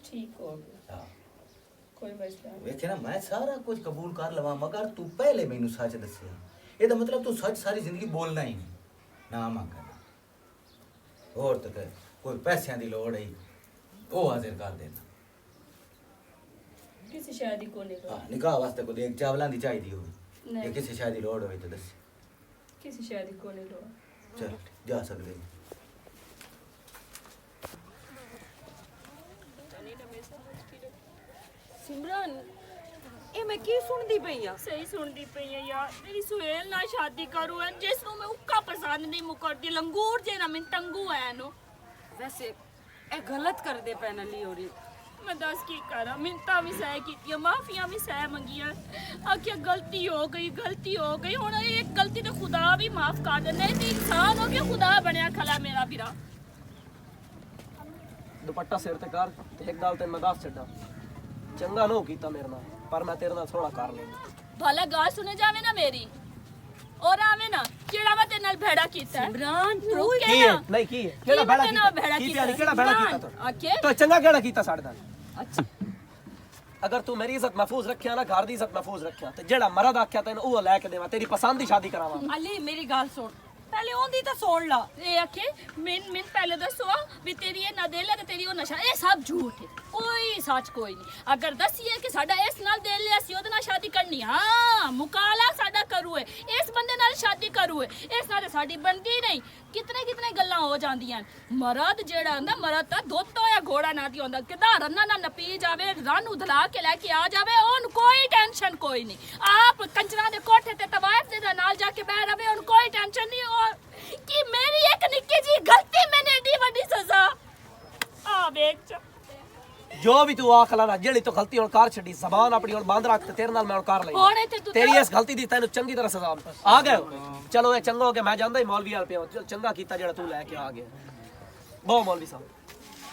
ठीक हो गया हाँ कोई मसला नहीं वेखे ना मैं सारा कुछ कबूल कर लवा मगर तू पहले मैनू सच दसिया ये तो मतलब तू सच सारी जिंदगी बोलना ही नहीं ना मंगना और तो कोई पैसों की लोड़ है वो हाजिर कर देना किसी शादी को नहीं हाँ निकाह वास्ते को देख चावलों की चाहिए हो नहीं। या किसी शादी लोड़ हो तो दस किसी शादी को नहीं लो चल जा सकते हैं सिमरन ਇਹ ਮੈਂ ਕੀ ਸੁਣਦੀ ਪਈ ਆ सही सुनती पई है यार मेरी सुहेल ना शादी करू है जिस नु मैं उक्का पसंद नहीं मुकरदी लंगूर जे ना मैं तंगू है नो ਵੈਸੇ ਇਹ ਗਲਤ ਕਰਦੇ ਪੈ ਨਲੀ ਹੋਰੀ मैं दस की करा मिन्नता भी सह की माफिया भी सह मंगिया आखिया गलती हो गई हुन एक गलती तो खुदा भी माफ कर दे नहीं तो इंसान हो के खुदा बनया खला मेरा बिरा ਦੁਪੱਟਾ ਸਿਰ ਤੇ ਕਰ ਤੇ ਇੱਕ ਗੱਲ ਤੇ ਮੈਂ ਦੱਸ ਛੱਡਾਂ ਚੰਗਾ ਨਾ ਕੀਤਾ ਮੇਰੇ ਨਾਲ ਪਰ ਮੈਂ ਤੇਰੇ ਨਾਲ ਥੋੜਾ ਕਰ ਲੈਂਦਾ भला गाल सुने जावे ना मेरी और आवे ना केड़ा मैं तेरे नाल भेड़ा कीता है सिमरन तू रुक ਕੀ के ਹੈ ना ਨਹੀਂ ਕੀ ਹੈ ਕਿਹੜਾ ਬੈੜਾ ਕੀ ਮੈਂ ਭੈੜਾ ਕੀਤਾ ਕੀ ਕੀਤਾ? ਪਿਆਰੀ ਕਿਹੜਾ ਬੈੜਾ ਕੀਤਾ ਸਿਮਰਨ, ਤੂੰ ਆਖੇ? ਤੂੰ ਚੰਗਾ ਕਿਹੜਾ ਕੀਤਾ ਸਾਡੇ ਨਾਲ अच्छा ਅਗਰ ਤੂੰ ਮੇਰੀ ਇੱਜ਼ਤ महफूज ਰੱਖਿਆ ਨਾ ਘਰ ਦੀ ਇੱਜ਼ਤ महफूज ਰੱਖਿਆ ਤੇ ਜਿਹੜਾ ਮਰਦ ਆਖਿਆ ਤੈਨੂੰ ਉਹ ਲੈ ਕੇ ਦੇਵਾਂ ਤੇਰੀ ਪਸੰਦ ਦੀ ਸ਼ਾਦੀ ਕਰਾਵਾਂ ਅਲੀ ਮੇਰੀ ਗੱਲ ਸੁਣ ਪਹਿਲੇ ਉਹਦੀ ਤਾਂ ਸੁਣ ਲਾ ये आखे मिन पहले दसो भी तेरी ये ना दिल है ते तेरी वो नशा ये सब झूठ है कोई सच कोई नहीं अगर दसिए कि साडा इस नाल दिल है ਅਸੀਂ ਉਹਦੇ ਨਾਲ ਸ਼ਾਦੀ ਕਰਨੀ ਹਾਂ ਮੁਕਾਲਾ ਸਾਡਾ ਕਰੂ ਹੈ ਇਸ ਬੰਦੇ ਨਾਲ ਸ਼ਾਦੀ ਕਰੂ ਹੈ ਇਸ ਨਾਲ ਸਾਡੀ ਬਣਦੀ ਨਹੀਂ ਕਿਤਨੇ ਗੱਲਾਂ ਹੋ ਜਾਂਦੀਆਂ ਮਰਦ ਜਿਹੜਾ ਹੁੰਦਾ ਮਰਦ ਤਾਂ ਦੁੱਧ ਹੋਇਆ ਘੋੜਾ ਨਾ ਦੀ ਹੁੰਦਾ ਕਿਦਾਂ ਰੰਨਾ ਨਾ ਨਪੀ ਜਾਵੇ ਰਨ ਉਧਲਾ ਕੇ ਲੈ ਕੇ ਆ ਜਾਵੇ ਉਹਨੂੰ ਕੋਈ ਟੈਨਸ਼ਨ ਕੋਈ ਨਹੀਂ ਆਪ ਕੰਚਰਾਂ ਦੇ ਕੋਠੇ ਤੇ ਤਵਾਇਫ ਦੇ ਨਾਲ ਜਾ ਕੇ ਬਹਿ ਰਵੇ ਉਹਨੂੰ ਕੋਈ ਟੈਨਸ਼ਨ ਨਹੀਂ और कि मेरी एक निक्की जी गलती मैंने दी बड़ी सजा जो भी तू आख लाना जेड़ी तो गलती हुन कर छड़ी जबान अपनी हुन बंद रख ते तेरे नाल मैं हुन कर हुण लई इत्थे तू तेरी इस गलती दी तैनू चंगी तरह सजा आ गए हो? चलो ये चंगा हो गया मैं जानदा ही मौलवी वाल पे चंगा कीता जेड़ा तू लेके आ गया बहुत मौलवी साहब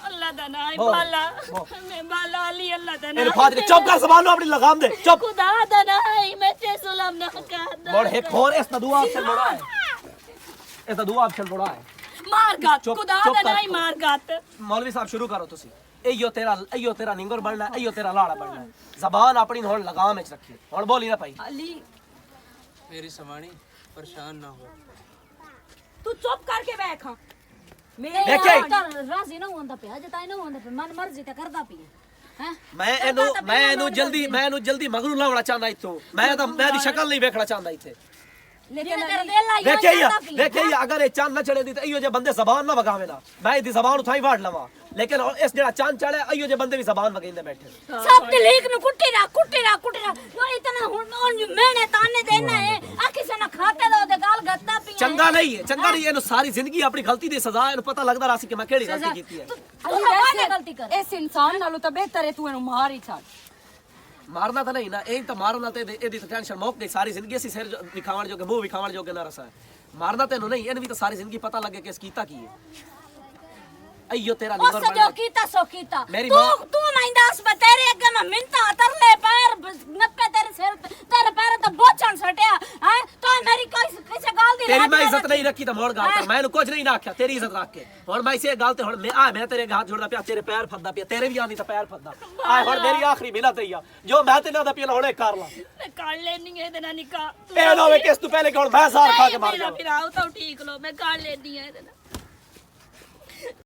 अल्लाह दा नाम बहुत, बाला बहुत। मैं बाला अली अल्लाह दा मेरे नाम फादर चुप कर जबान नु अपनी लगाम दे चुप खुदा दा नाम मैं ते सुलम ना कर मोड़ एक और इस दुआ ऑप्शन मोड़ा है इस दुआ ऑप्शन मोड़ा है मार गात चुप- खुदा चुप दा कर। नाम मार गात मौलवी साहब शुरू करो तुसी एयो तेरा निंगर बनना एयो तेरा लाड़ा बनना जबान अपनी हुन लगाम विच रखी हुन बोली ना भाई अली मेरी सवाणी परेशान ना हो तू चुप करके बैठ हाँ देखिए राजी ना होंदा पे अजे ताई ना होंदा पे मन मर्जी ते करदा पी हैं मैं एनु जल्दी मगरू लावना चाहंदा इथों मैं दी शक्ल नहीं देखना चाहंदा इथे लेकिन तेरा अली, दिल आई देखिए अगर ये चांद न चढ़े दी तो इयो जे बंदे जबान ना वगावे ना मैं इदी जबान उठाई वाड़ लवा लेकिन इस जेड़ा चांद चढ़े इयो जे बंदे भी जबान वगेंदे बैठे सब तलीक नु कुट्टी रा वो इतना हुन मैंने ताने देना है आ किसे ना खाते दो दे गाल गत्ता पी चंगा नहीं एनु सारी जिंदगी अपनी गलती दी सजा एनु पता लगदा रासी कि मैं केड़ी गलती कीती है अली वैसे गलती कर इस इंसान नालों तो बेहतर है तू इन्हू मार ही छाड़ मारना तो नहीं ना ए तो मारना ते एदी तो टेंशन मुक गई सारी जिंदगी सी सिर विखावण जोगे मुंह विखावण जोगे ना रसा है मारना तेनु नहीं एनु भी तो सारी जिंदगी पता लगे कि इस कीता की है अयो तेरा निगर जो बनना कीता सो कीता मेरी तू माँ- तू नहीं दास पे तेरे अगे मैं मिनता तर ले पैर नप्पे तेरे सिर तेरे पैर तो बोचन सटया हैं तो मेरी कैसे गाल दी तेरी मैं इज्जत नहीं रखी तो मोड़ गाल कर मैं कुछ नहीं रखा तेरी इज्जत रख के हुन मैं इसे गाल ते हुन मैं तेरे हाथ जोड़दा पिया तेरे पैर फददा पिया तेरे भी आंदी तो पैर फददा आ हुन मेरी आखिरी मिलत है जो मैं ते ना दा पिया हुणे कर ला मैं कर लेनी है तेरा निकाह ए ना वे किस तू पहले कि हुन मैं सार खा के मार मेरा जा फिर आओ तो ठीक लो मैं कर लेनी है तेरा